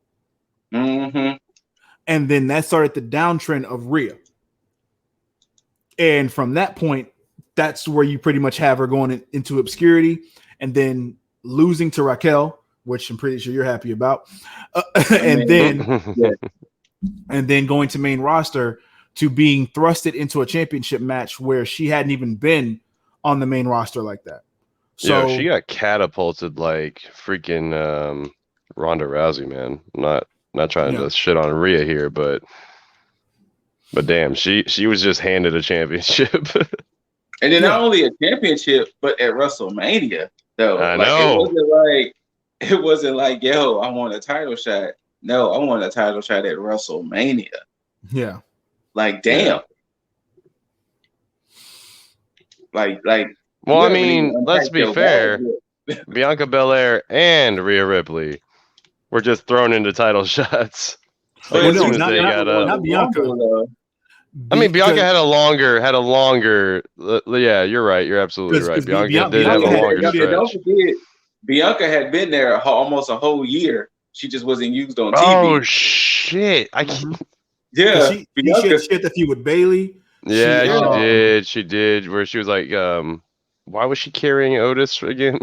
And then that started the downtrend of Rhea. And from that point, that's where you pretty much have her going into obscurity, and then losing to Raquel, which I'm pretty sure you're happy about. And then going to main roster to being thrusted into a championship match where she hadn't even been on the main roster like that. So she got catapulted like freaking Ronda Rousey, man. I'm not trying to shit on Rhea here, but damn, she was just handed a championship. And then not only a championship, but at WrestleMania, though. I know. It wasn't like, yo, I want a title shot. No, I want a title shot at WrestleMania. Yeah. Like, damn. Yeah. Like. Well, I mean, let's be fair. Bianca Belair and Rhea Ripley were just thrown into title shots. Like, not Bianca. I mean, Bianca had a longer. Yeah, you're right. You're absolutely right. Bianca did have a longer stretch. Don't forget, Bianca had been there almost a whole year. She just wasn't used on TV. Oh shit! Yeah, she had the feud with Bayley. Yeah, she did. Where she was like, why was she carrying Otis again?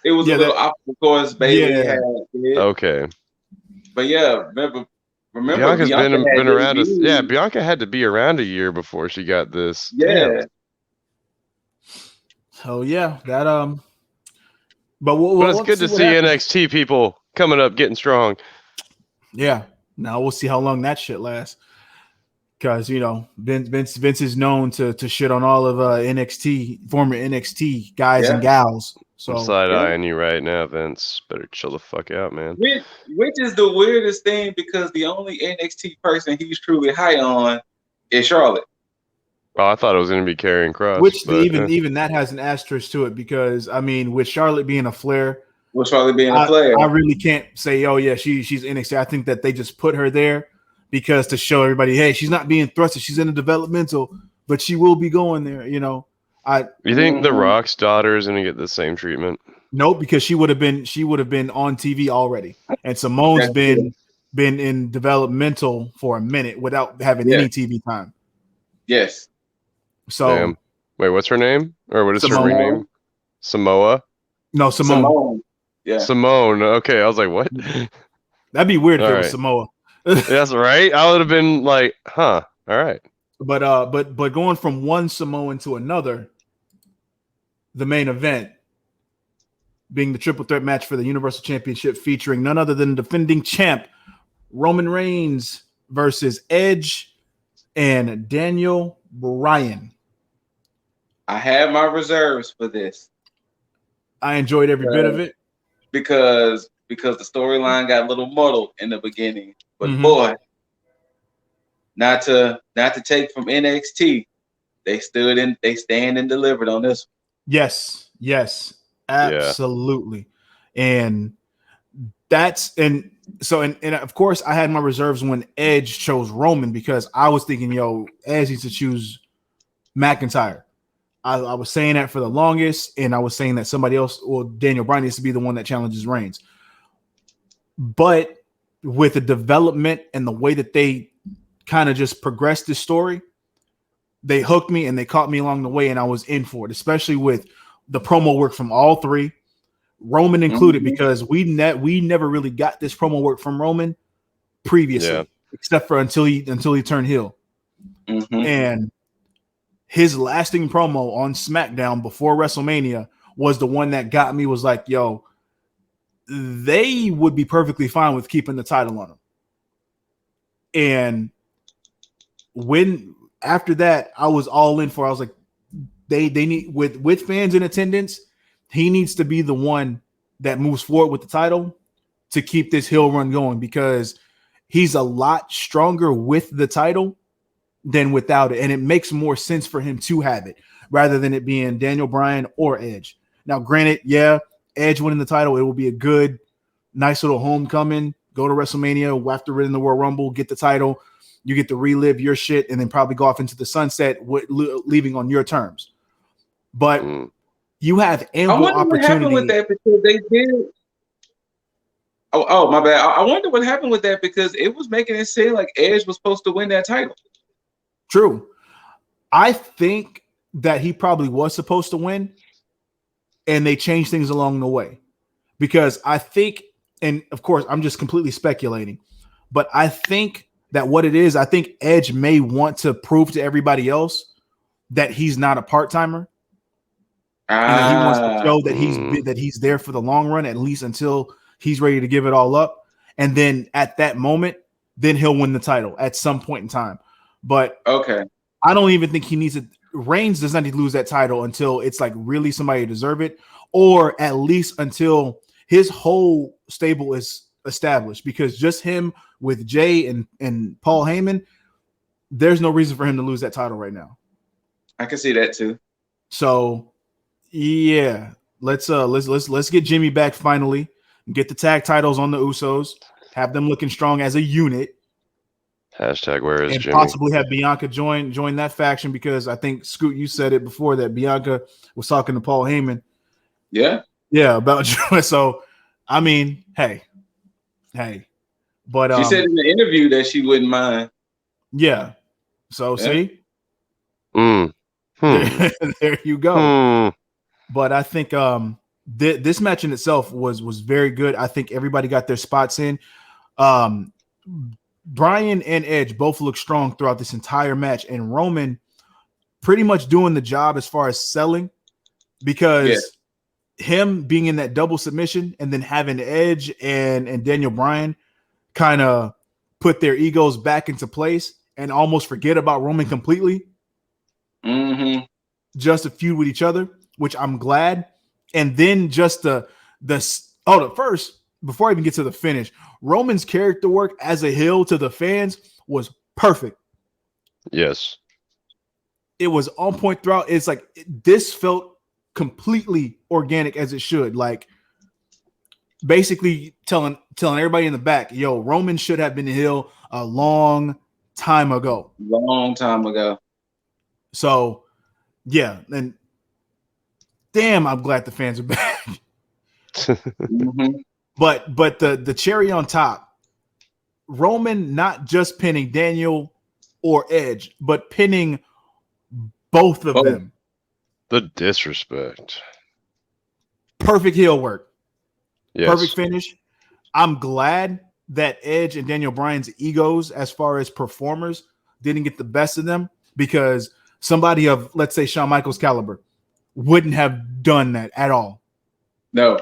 It was a little obstacle course Bayley had. Okay. But yeah, remember Bianca's been around us. Yeah, Bianca had to be around a year before she got this. Yeah. Oh yeah, that but But it's we'll good to see what see happens. NXT people coming up, getting strong. Yeah, now we'll see how long that shit lasts. Because Vince is known to shit on all of former NXT guys and gals. So I'm side eyeing you right now, Vince. Better chill the fuck out, man. Which is the weirdest thing because the only NXT person he's truly high on is Charlotte. Oh, I thought it was going to be Karrion Kross. Which but, even that has an asterisk to it because I mean, with Charlotte being a Flair, I really can't say, oh yeah, she's NXT. I think that they just put her there because to show everybody, hey, she's not being thrusted. She's in a developmental, but she will be going there. You think The Rock's daughter is going to get the same treatment? Nope, because she would have been on TV already, and Simone's been in developmental for a minute without having any TV time. Yes. So, damn. Wait, what's her name? Or what is her ring name? Samoa? No, Simone. Yeah. Simone. Okay, I was like, what? That'd be weird if it was Samoa. That's right. I would have been like, huh. All right. But going from one Samoan to another, the main event being the triple threat match for the Universal Championship featuring none other than defending champ Roman Reigns versus Edge and Daniel Bryan. I had my reserves for this. I enjoyed every bit of it. Because the storyline got a little muddled in the beginning. But boy, not to take from NXT, they stand and delivered on this one. Yes. Absolutely. Yeah. And of course I had my reserves when Edge chose Roman because I was thinking, Edge needs to choose McIntyre. I was saying that for the longest, and I was saying that somebody else, or Daniel Bryan, needs to be the one that challenges Reigns. But with the development and the way that they kind of just progressed this story, they hooked me and they caught me along the way, and I was in for it, especially with the promo work from all three, Roman included, because we never really got this promo work from Roman previously, except for until he turned heel. And his lasting promo on SmackDown before WrestleMania was the one that got me, was like, they would be perfectly fine with keeping the title on him. And when after that, I was all in for, I was like, they need, with fans in attendance, he needs to be the one that moves forward with the title to keep this heel run going, because he's a lot stronger with the title than without it. And it makes more sense for him to have it rather than it being Daniel Bryan or Edge. Now, granted, Edge winning the title, it will be a good, nice little homecoming. Go to WrestleMania after winning the Royal Rumble, get the title. You get to relive your shit and then probably go off into the sunset, leaving on your terms. But you have ample opportunity. I wonder what happened with that, because they did. Oh, my bad. I wonder what happened with that, because it was making it seem like Edge was supposed to win that title. True. I think that he probably was supposed to win, and they changed things along the way, because I think, and of course I'm just completely speculating, but I think that what it is, I think Edge may want to prove to everybody else that he's not a part-timer, and that he wants to show that he's there for the long run, at least until he's ready to give it all up. And then at that moment, then he'll win the title at some point in time. But I don't even think he needs it. Reigns does not need to lose that title until it's like really somebody deserve it, or at least until his whole stable is established, because just him with Jay and Paul Heyman, there's no reason for him to lose that title right now. I can see that too. So yeah, let's get Jimmy back finally, get the tag titles on the Usos, have them looking strong as a unit. Hashtag where is and Jimmy? Possibly have Bianca join that faction, because I think, Scoot, you said it before that Bianca was talking to Paul Heyman. Yeah, about you. So, I mean, hey, but she said in the interview that she wouldn't mind. Yeah. So see, there you go. But I think this match in itself was very good. I think everybody got their spots in. Bryan and Edge both look strong throughout this entire match, and Roman pretty much doing the job as far as selling because him being in that double submission and then having Edge and Daniel Bryan kind of put their egos back into place and almost forget about Roman completely. Just a feud with each other, which I'm glad. And then just the first, before I even get to the finish, Roman's character work as a heel to the fans was perfect. Yes. It was on point throughout. It's like this felt completely organic as it should. Like basically telling everybody in the back, yo, Roman should have been the heel a long time ago. So yeah, and damn, I'm glad the fans are back. But the cherry on top, Roman not just pinning Daniel or Edge, but pinning both of them. The disrespect. Perfect heel work. Yes. Perfect finish. I'm glad that Edge and Daniel Bryan's egos, as far as performers, didn't get the best of them, because somebody of, let's say, Shawn Michaels' caliber wouldn't have done that at all. No.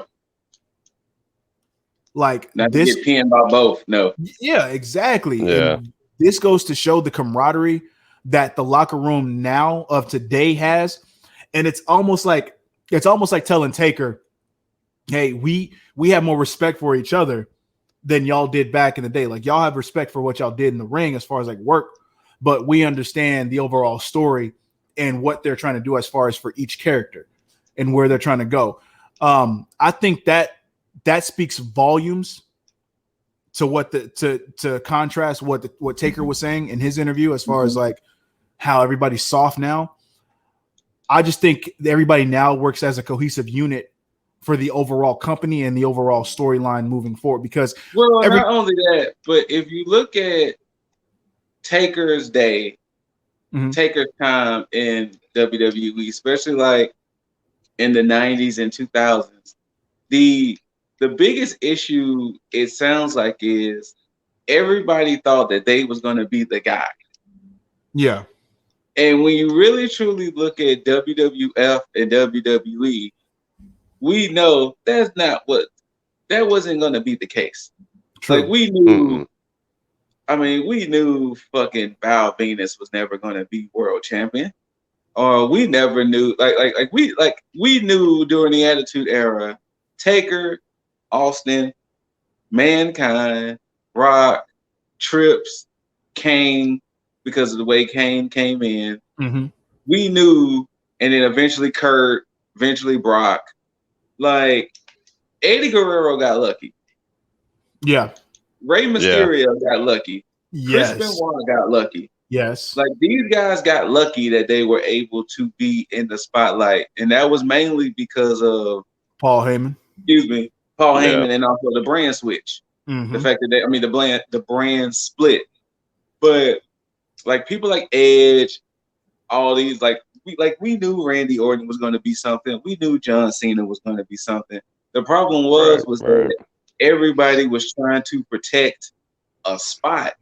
Like not this, to get pinned by both. No. Yeah, exactly. Yeah. And this goes to show the camaraderie that the locker room now of today has. And it's almost like telling Taker, hey, we have more respect for each other than y'all did back in the day. Like, y'all have respect for what y'all did in the ring as far as like work, but we understand the overall story and what they're trying to do as far as for each character and where they're trying to go. I think that speaks volumes to what to contrast what Taker was saying in his interview as far as like how everybody's soft now. I just think everybody now works as a cohesive unit for the overall company and the overall storyline moving forward. Because not only that, but if you look at Taker's day, Taker's time in WWE, especially like in the 90s and 2000s, the biggest issue, it sounds like, is everybody thought that they was going to be the guy. Yeah. And when you really truly look at WWF and WWE, we know that wasn't going to be the case. True. Like we knew, we knew fucking Val Venus was never going to be world champion. Or we never knew, we knew during the Attitude Era, Taker, Austin, Mankind, Rock, Trips, Kane, because of the way Kane came in. We knew, and then eventually Kurt, eventually Brock. Like, Eddie Guerrero got lucky. Yeah. Rey Mysterio got lucky. Yes. Chris Benoit got lucky. Yes. Like, these guys got lucky that they were able to be in the spotlight. And that was mainly because of Paul Heyman. Heyman, and also the brand switch. The fact that the brand split. But like people like Edge, all these, we knew Randy Orton was going to be something. We knew John Cena was going to be something. The problem was that everybody was trying to protect a spot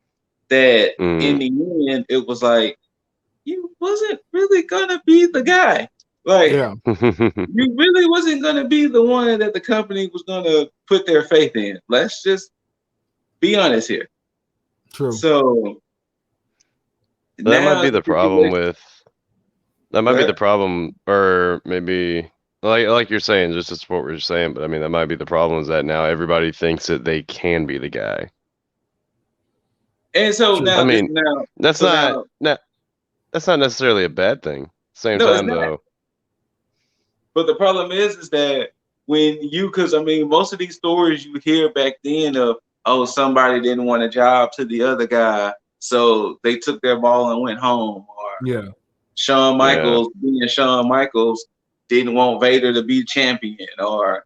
that in the end, it was like, you wasn't really going to be the guy. Like, you really wasn't going to be the one that the company was going to put their faith in. Let's just be honest here. True. So that might be the problem be the problem, or maybe like you're saying, just to support what you're saying, but I mean, that might be the problem, is that now everybody thinks that they can be the guy. And so now, that's not necessarily a bad thing. Same time though. But the problem is that because most of these stories you hear back then of, oh, somebody didn't want a job to the other guy, so they took their ball and went home. Or Shawn Michaels, being Shawn Michaels, didn't want Vader to be champion. Or,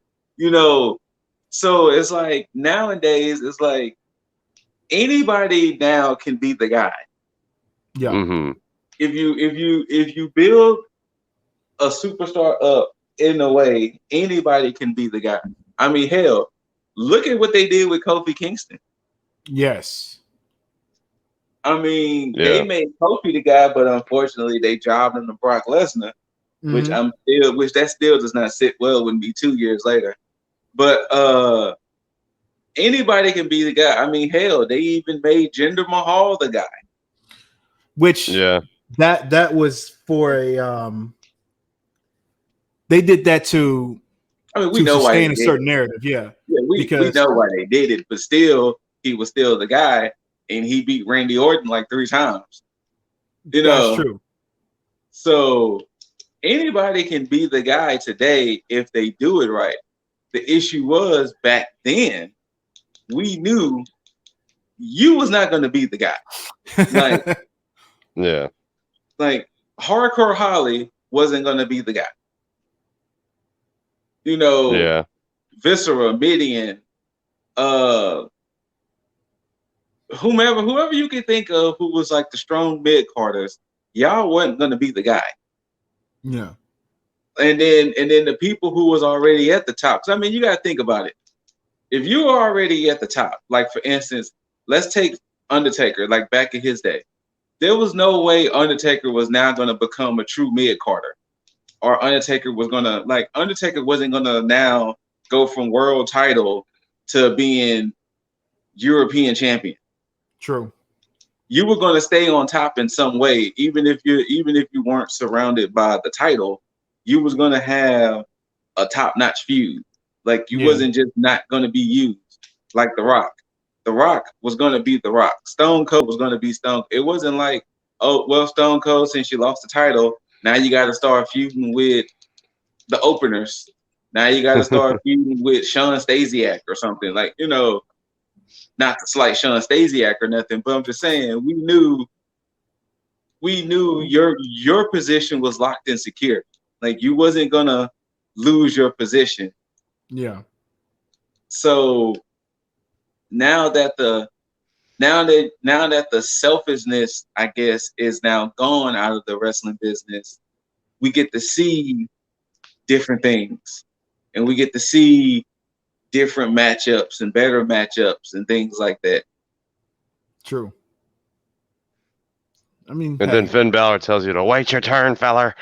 so it's like nowadays, it's like anybody now can be the guy. Yeah. If you build a superstar up in a way, anybody can be the guy. I mean, hell, look at what they did with Kofi Kingston. Yes. I mean, they made Kofi the guy, but unfortunately they jobbed him to Brock Lesnar. which that still does not sit well with me 2 years later. But anybody can be the guy. I mean, hell, they even made Jinder Mahal the guy. Which that was for a they did that to we know why sustain a certain narrative. Yeah, we know why they did it, but still, he was still the guy, and he beat Randy Orton like 3 times. That's true. So anybody can be the guy today if they do it right. The issue was back then, we knew you was not going to be the guy. Like, like Hardcore Holly wasn't going to be the guy. Viscera, Midian, whoever you can think of who was like the strong mid carders, y'all wasn't going to be the guy. Yeah. And then the people who was already at the top. So, I mean, you got to think about it. If you were already at the top, like for instance, let's take Undertaker, like back in his day. There was no way Undertaker was now going to become a true mid-carder. Or Undertaker wasn't going to now go from world title to being European champion. True. You were going to stay on top in some way, even if you weren't surrounded by the title. You was going to have a top-notch feud. Like, you wasn't just not going to be used like The Rock. The Rock was going to be The Rock. Stone Cold was going to be Stone. It wasn't like, oh, well, Stone Cold, since you lost the title, now you got to start feuding with the openers. Now you got to start feuding with Shawn Stasiak or something. Like, not to slight Shawn Stasiak or nothing, but I'm just saying, we knew your position was locked and secure. Like, you wasn't gonna lose your position. Yeah. So now that the selfishness, I guess, is now gone out of the wrestling business, we get to see different things, and we get to see different matchups and better matchups and things like that. True. I mean, and then Finn Balor tells you to wait your turn, feller.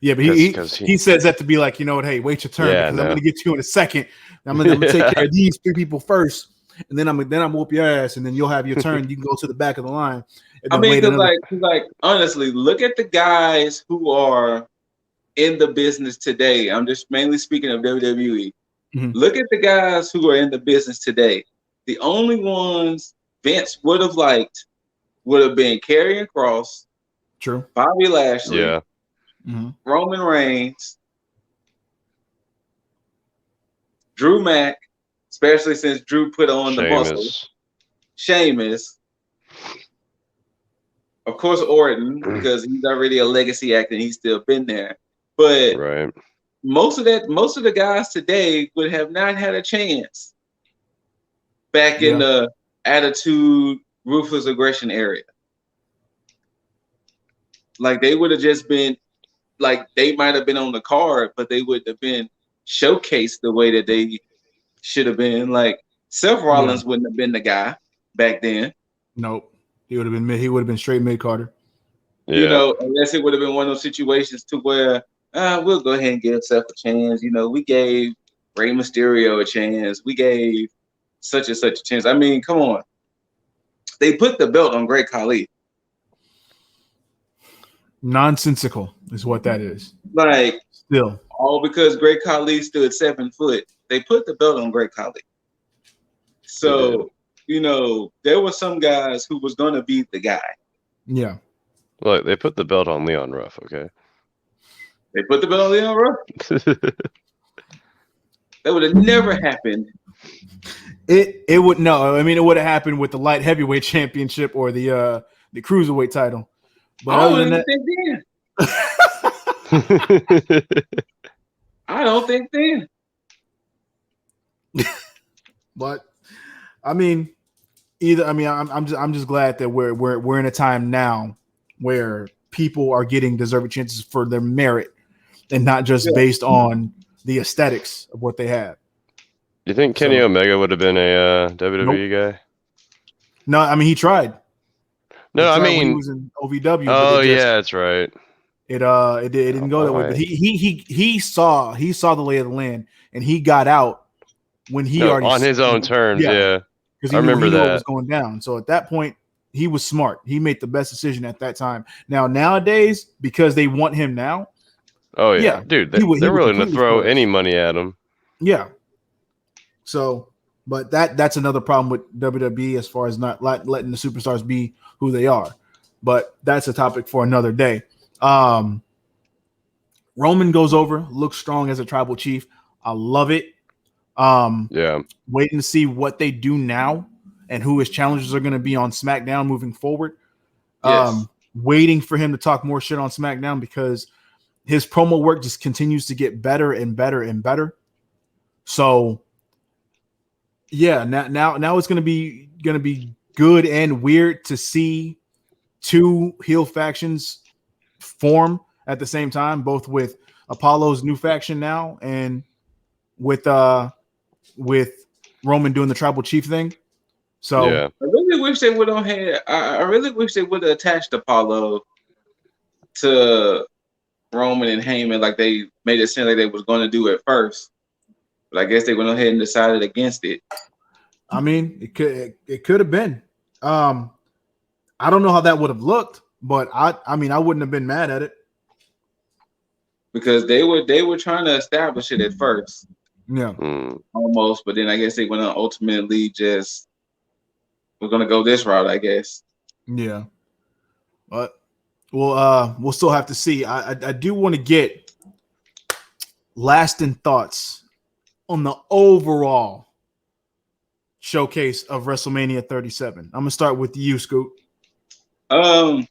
Yeah, but he says that to be like, you know what? Hey, wait your turn, because I'm going to get you in a second. I'm going to take care of these 3 people first, and then I'm whoop your ass, and then you'll have your turn. You can go to the back of the line. I mean, like honestly, look at the guys who are in the business today. I'm just mainly speaking of WWE. Mm-hmm. Look at the guys who are in the business today. The only ones Vince would have liked would have been Karrion Kross, true, Bobby Lashley, mm-hmm. Roman Reigns, Drew Mack, especially since Drew put on the muscle, Sheamus, of course Orton, because he's already a legacy actor and he's still been there. But most of the guys today would have not had a chance back in the Attitude, Ruthless Aggression area. Like, they would have just been, like, they might have been on the card, but they wouldn't have been showcased the way that they should have been. Like, Seth Rollins wouldn't have been the guy back then. Nope. He would have been straight mid-carder. Yeah. Unless it would have been one of those situations to where we'll go ahead and give Seth a chance. We gave Rey Mysterio a chance. We gave such and such a chance. I mean, come on. They put the belt on Great Khali. Nonsensical is what that is. Like, still, all because Great Khali stood 7 foot. They put the belt on Great Khali. So, there were some guys who was going to be the guy. Yeah. Look, they put the belt on Leon Ruff, okay? They put the belt on Leon Ruff? That would have never happened. It would no. I mean, it would have happened with the light heavyweight championship or the cruiserweight title. But I don't think then. But I mean, I'm just glad that we're in a time now where people are getting deserving chances for their merit and not just based on the aesthetics of what they have. You think Kenny Omega would have been a WWE guy? No, I mean, he tried. No, I when he mean, was in OVW. oh But yeah, that's right. It didn't go that way. But he saw the lay of the land, and he got out when he already on his own terms. Yeah, because I remember he knew what that was going down. So at that point, he was smart. He made the best decision at that time. Nowadays, because they want him now. Oh yeah, dude, they're willing to throw any money at him. Yeah. So, but that's another problem with WWE as far as not letting the superstars be who they are. But that's a topic for another day. Roman goes over, looks strong as a tribal chief. I love it. Yeah. Waiting to see what they do now and who his challengers are going to be on SmackDown moving forward. Yes. Waiting for him to talk more shit on SmackDown because his promo work just continues to get better and better and better. So yeah, now it's gonna be good and weird to see two heel factions form at the same time, both with Apollo's new faction now and with Roman doing the tribal chief thing. So yeah. I really wish they would have had. I really wish they would have attached Apollo to Roman and Heyman like they made it seem like they was going to do at first. But I guess they went ahead and decided against it. I mean, it could have been. I don't know how that would have looked, but I mean, I wouldn't have been mad at it because they were trying to establish it at first. Yeah, almost, but then I guess they went on ultimately just we're gonna go this route, I guess. Yeah, but we'll still have to see. I do want to get lasting thoughts on the overall showcase of WrestleMania 37. I'm gonna start with you, Scoot. I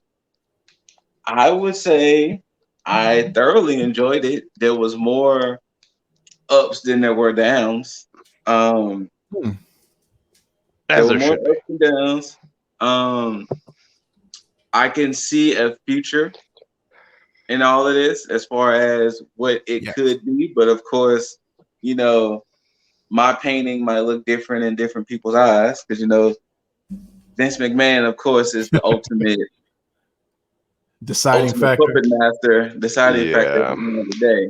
would say I thoroughly enjoyed it. There was more ups than there were downs. There were more ups and downs. I can see a future in all of this as far as what it could be, but of course, you know, my painting might look different in different people's eyes because Vince McMahon, of course, is the ultimate deciding factor, puppet master, deciding factor at the end of the day.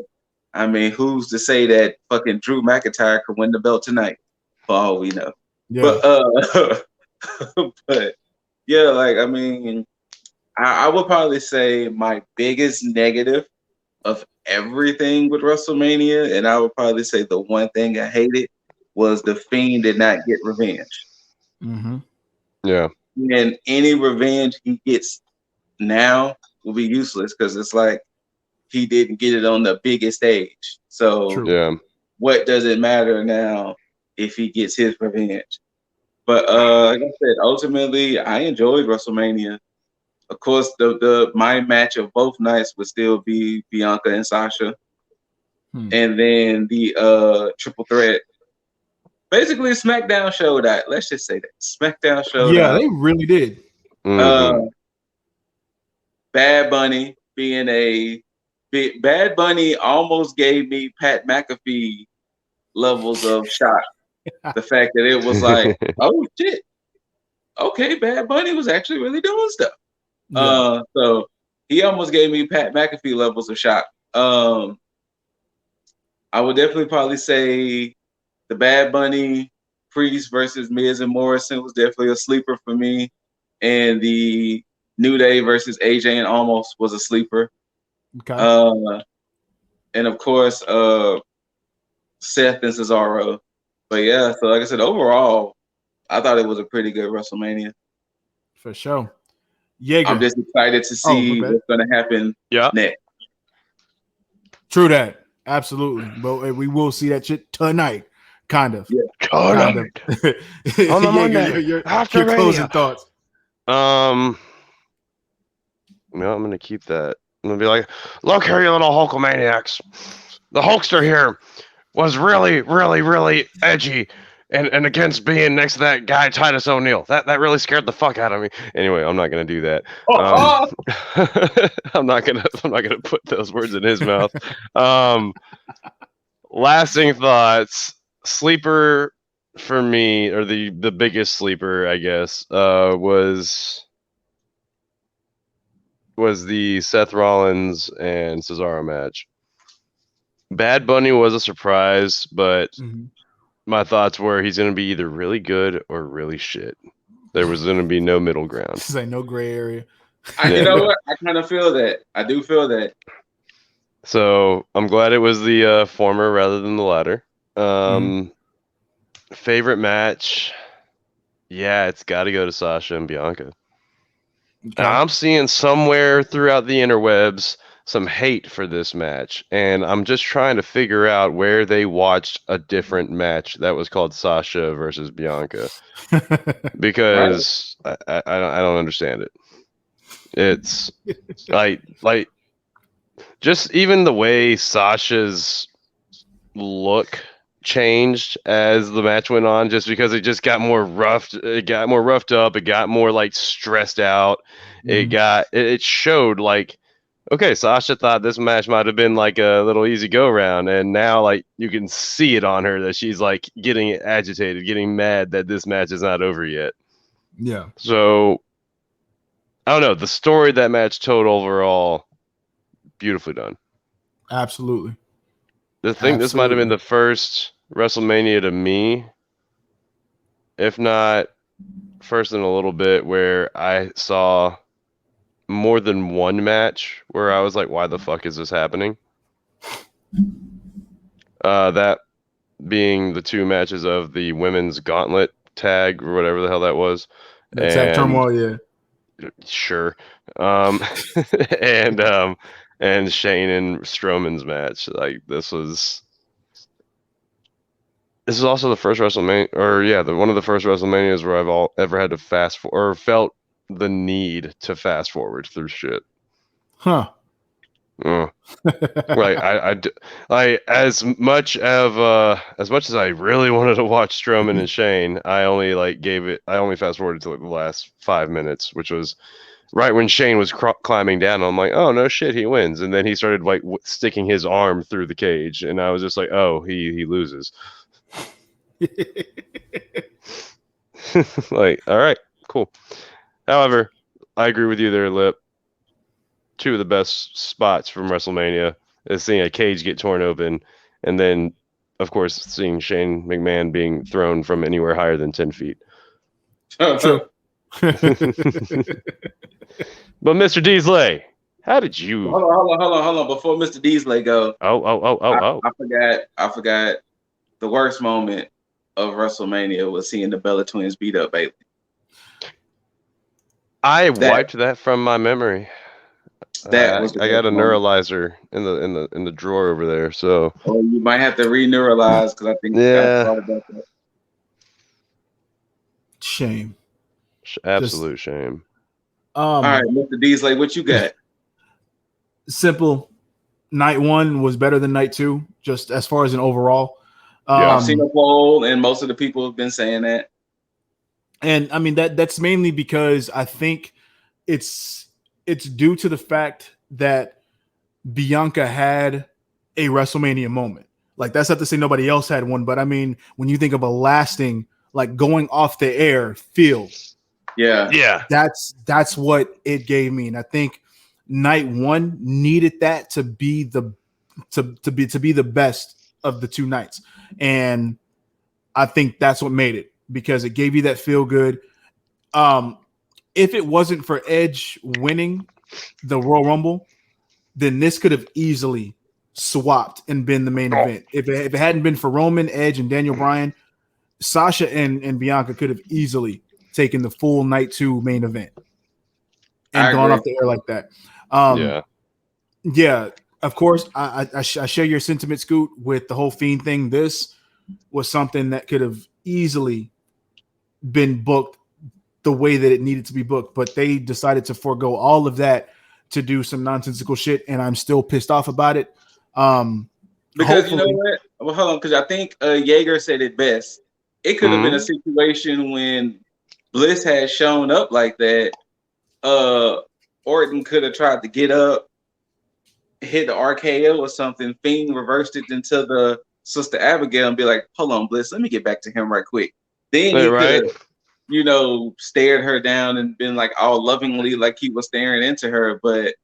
I mean, who's to say that fucking Drew McIntyre could win the belt tonight? For all we know. Yeah. But yeah, like I mean, I would probably say my biggest negative of everything with WrestleMania, and I would probably say the one thing I hated was the Fiend did not get revenge. Mm-hmm. Yeah. And any revenge he gets now will be useless because it's like he didn't get it on the biggest stage. So what does it matter now if he gets his revenge? But like I said, ultimately I enjoyed WrestleMania. Of course, my match of both nights would still be Bianca and Sasha. And then the triple threat. Basically, SmackDown showed that. Let's just say that. SmackDown showed Yeah, they really did. Bad Bunny being Bad Bunny almost gave me Pat McAfee levels of shock. The fact that it was like, oh shit. Okay, Bad Bunny was actually really doing stuff. Yeah. So he almost gave me Pat McAfee levels of shock. I would definitely probably say the Bad Bunny Priest versus Miz and Morrison was definitely a sleeper for me, and the New Day versus AJ and Almost was a sleeper. Okay. And of course, Seth and Cesaro. But yeah, so like I said, overall, I thought it was a pretty good WrestleMania. For sure. Jaeger. I'm just excited to see what's going to happen next. True that. Absolutely. But we will see that shit tonight. Kind of. Yeah. Kind of. On the Monday. Your closing thoughts. I'm going to keep that. I'm going to be like, look here, you little Hulkamaniacs. The Hulkster here was really, really, really edgy. And against being next to that guy Titus O'Neil, that really scared the fuck out of me. Anyway, I'm not gonna do that. I'm not gonna put those words in his mouth. Lasting thoughts. Sleeper for me, or the biggest sleeper, I guess, was was the Seth Rollins and Cesaro match. Bad Bunny was a surprise, but my thoughts were he's going to be either really good or really shit. There was going to be no middle ground. This is like no gray area. You know what? I kind of feel that. I do feel that. So I'm glad it was the former rather than the latter. Favorite match? Yeah, it's got to go to Sasha and Bianca. Okay. I'm seeing somewhere throughout the interwebs some hate for this match, and I'm just trying to figure out where they watched a different match that was called Sasha versus Bianca, because I don't understand it. It's like just even the way Sasha's look changed as the match went on, just because it just got more roughed. It got more roughed up. It got more like stressed out. It showed like, okay, Sasha thought this match might have been like a little easy go round, and now like you can see it on her that she's like getting agitated, getting mad that this match is not over yet. Yeah. So I don't know. The story that match told overall, beautifully done. Absolutely. I think this might have been the first WrestleMania to me, if not first in a little bit, where I saw more than one match where I was like, why the fuck is this happening? That being the two matches of the women's gauntlet tag or whatever the hell that was. The tag turmoil, yeah. Sure. And Shane and Strowman's match. Like this was also the first WrestleMania, or one of the first WrestleManias where I've ever had to fast forward or felt the need to fast forward through shit. Huh. Right. I as much as I really wanted to watch Strowman and Shane, I only fast forwarded to like the last 5 minutes, which was right when Shane was climbing down. I'm like, oh no shit, he wins, and then he started like sticking his arm through the cage, and I was just like, oh, he loses. Like, all right, cool. However, I agree with you there, Lip. Two of the best spots from WrestleMania is seeing a cage get torn open, and then, of course, seeing Shane McMahon being thrown from anywhere higher than 10 feet. True. But Mr. Deasley, how did you? Hold on. Before Mr. Deasley go. I forgot. The worst moment of WrestleMania was seeing the Bella Twins beat up Bayley. I wiped that from my memory. I got a neuralizer in the drawer over there, so you might have to re-neuralize because I think I thought about that. Shame. Absolute shame. All right, Mr. Deasley, what you got? Simple. Night one was better than night two, just as far as an overall. I've seen a poll, and most of the people have been saying that. And I mean that's mainly because I think it's due to the fact that Bianca had a WrestleMania moment. Like, that's not to say nobody else had one, but I mean, when you think of a lasting, like, going off the air feel, that's what it gave me. And I think night one needed that to be the best of the two nights. And I think that's what made it, because it gave you that feel good. If it wasn't for Edge winning the Royal Rumble, then this could have easily swapped and been the main event. If it hadn't been for Roman, Edge, and Daniel Bryan, Sasha and Bianca could have easily taken the full night two main event and gone off the air like that. Yeah. Of course, I share your sentiment, Scoot, with the whole Fiend thing. This was something that could have easily been booked the way that it needed to be booked, but they decided to forego all of that to do some nonsensical shit, and I'm still pissed off about it. Because you know what? Well, hold on, because I think Jaeger said it best. It could have been a situation when Bliss had shown up like that. Orton could have tried to get up, hit the RKO or something. Fiend reversed it into the Sister Abigail and be like, "Hold on, Bliss, let me get back to him right quick." Then he could stared her down and been like all lovingly like he was staring into her. But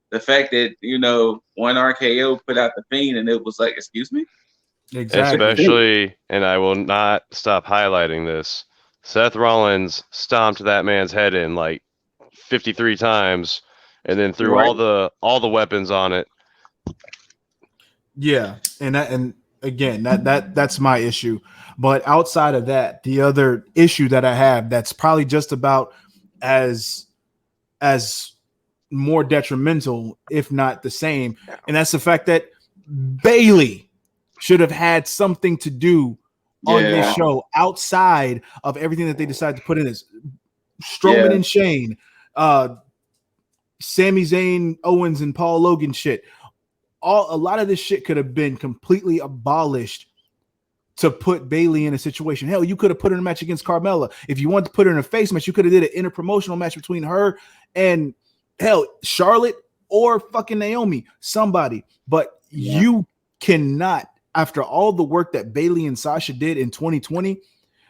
the fact that, one RKO put out the Fiend and it was like, excuse me? Exactly. Especially, and I will not stop highlighting this, Seth Rollins stomped that man's head in like 53 times and then threw all the weapons on it. Yeah, and again, that's my issue. But outside of that, the other issue that I have that's probably just about as more detrimental, if not the same, and that's the fact that Bayley should have had something to do on this show outside of everything that they decided to put in. Is Strowman and Shane, Sami Zayn, Owens, and Paul Logan shit. A lot of this shit could have been completely abolished to put Bayley in a situation. Hell, you could have put her in a match against Carmella. If you wanted to put her in a face match, you could have did an interpromotional match between her and hell, Charlotte or fucking Naomi, somebody. But you cannot, after all the work that Bayley and Sasha did in 2020,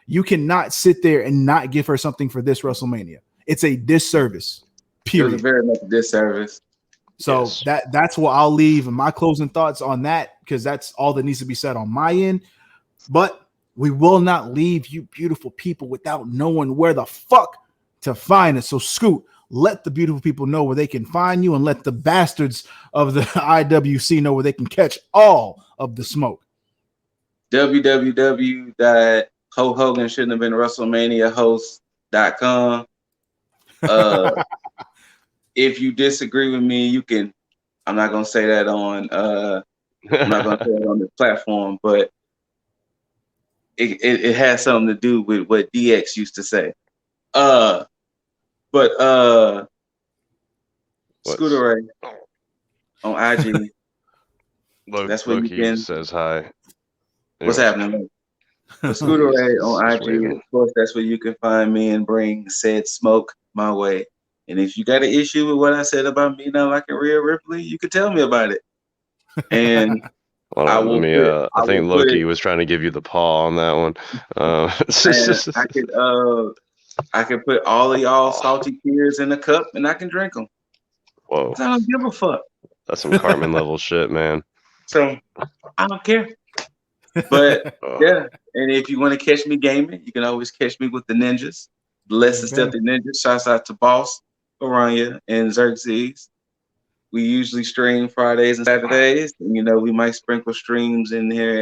you cannot sit there and not give her something for this WrestleMania. It's a disservice. Period. It was a very much a disservice. So that's what I'll leave my closing thoughts on that, because that's all that needs to be said on my end. But we will not leave you beautiful people without knowing where the fuck to find us. So Scoot, let the beautiful people know where they can find you, and let the bastards of the IWC know where they can catch all of the smoke. Hogan shouldn't have been WrestleMania host.com. If you disagree with me, you can. I'm not gonna say that on. I'm not gonna say it on this platform, but it has something to do with what DX used to say. Scooter Ray on IG. That's what Loki you can. Says hi. What's happening? Scooter Ray on IG. Of course, that's where you can find me and bring said smoke my way. And if you got an issue with what I said about me not liking Rhea Ripley, you can tell me about it. And I think Loki was trying to give you the paw on that one. I could put all of y'all salty tears in a cup and I can drink them. Whoa! I don't give a fuck. That's some Cartman level shit, man. So I don't care. But yeah, and if you want to catch me gaming, you can always catch me with the ninjas, the Less Than Stealthy Ninjas. Shouts out to Boss, Aranya, and Xerxes. We usually stream Fridays and Saturdays. And, we might sprinkle streams in here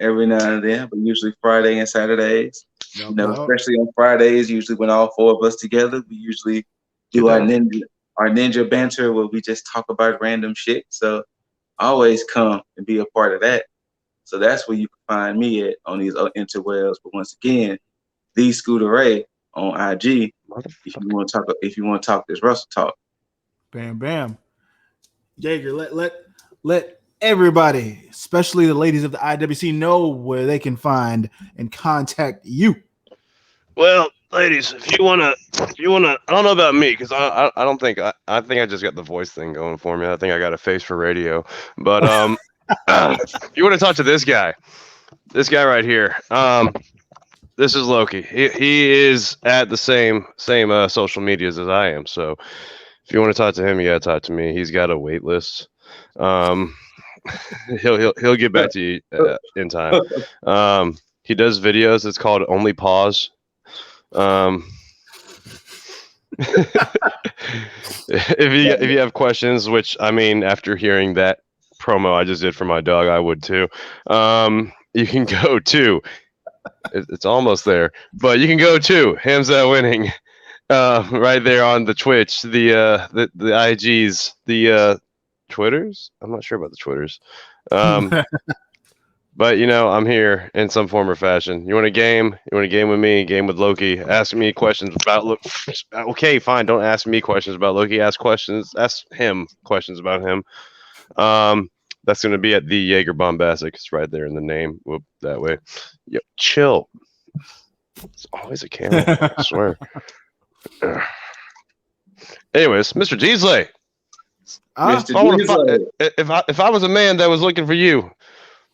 every now and then, but usually Friday and Saturdays. Especially on Fridays, usually when all four of us together, we usually do our ninja banter where we just talk about random shit. So always come and be a part of that. So that's where you can find me at on these interwebs. But once again, the Scooter Ray on IG. If you want to talk this Russell talk. Bam bam. Jaeger, let everybody, especially the ladies of the IWC, know where they can find and contact you. Well, ladies, if you wanna, I don't know about me, because I don't think I think I just got the voice thing going for me. I think I got a face for radio. But if you want to talk to this guy right here, this is Loki. He is at the same social medias as I am. So if you want to talk to him, you gotta talk to me. He's got a wait list. He'll get back to you in time. He does videos. It's called Only Pause. If you have questions, which I mean, after hearing that promo I just did for my dog, I would too. You can go to. It's almost there, but you can go to Hamza Winning. Right there on the Twitch, the IGs, the Twitters. I'm not sure about the Twitters, but I'm here in some form or fashion. You want a game? You want a game with me? Game with Loki? Ask me questions about Loki. Okay, fine. Don't ask me questions about Loki. Ask him questions about him. That's going to be at the Jaeger Bombastic. It's right there in the name. Whoop, that way. Yo, chill. It's always a camera. I swear. Anyways, Mr. Jeesley. If I was a man that was looking for you,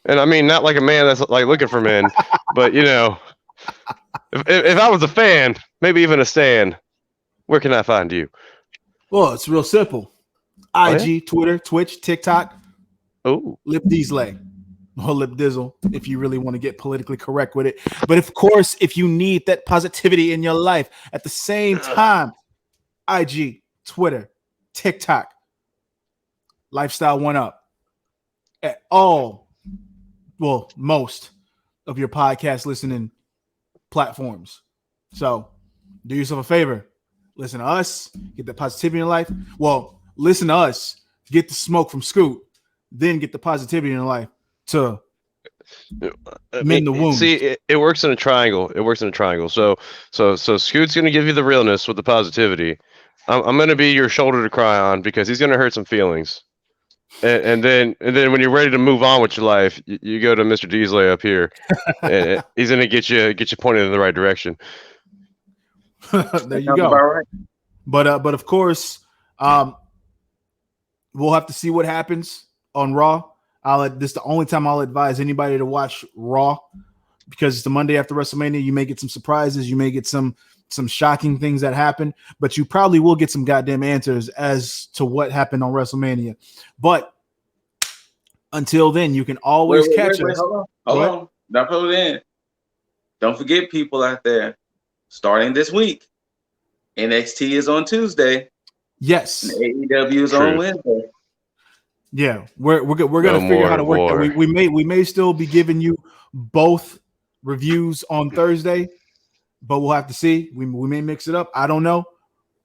and I mean not like a man that's like looking for men, but If I was a fan, maybe even a stan, where can I find you? Well, it's real simple. IG, Twitter, Twitch, TikTok. Oh, Lip Diesel or Lip Dizzle, if you really want to get politically correct with it. But of course, if you need that positivity in your life at the same time, IG, Twitter, TikTok, Lifestyle One Up at most of your podcast listening platforms. So do yourself a favor. Listen to us, get the positivity in your life. Well, listen to us, get the smoke from Scoot, then get the positivity in your life to mend the wound. See, it works in a triangle. It works in a triangle. So Scoot's gonna give you the realness with the positivity. I'm gonna be your shoulder to cry on because he's gonna hurt some feelings. And then when you're ready to move on with your life, you go to Mr. Diesel up here, and he's gonna get you pointed in the right direction. There you go. Right. But of course, we'll have to see what happens on Raw. This is the only time I'll advise anybody to watch Raw because it's the Monday after WrestleMania. You may get some surprises, you may get some shocking things that happen, but you probably will get some goddamn answers as to what happened on WrestleMania. But until then, you can always catch us. Hold on. Don't put it in. Don't forget, people out there, starting this week, NXT is on Tuesday. Yes. And AEW is on Wednesday. Yeah, we're gonna figure out how to work that. We may still be giving you both reviews on Thursday, but we'll have to see. We may mix it up. I don't know,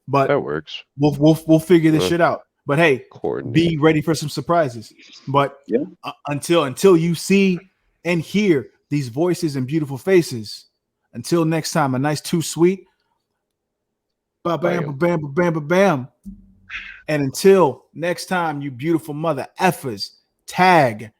but that works. We'll figure this shit out. But hey, be ready for some surprises. But until you see and hear these voices and beautiful faces, until next time, a nice too sweet. Ba bam ba bam ba bam ba bam. And until next time, you beautiful mother effers, tag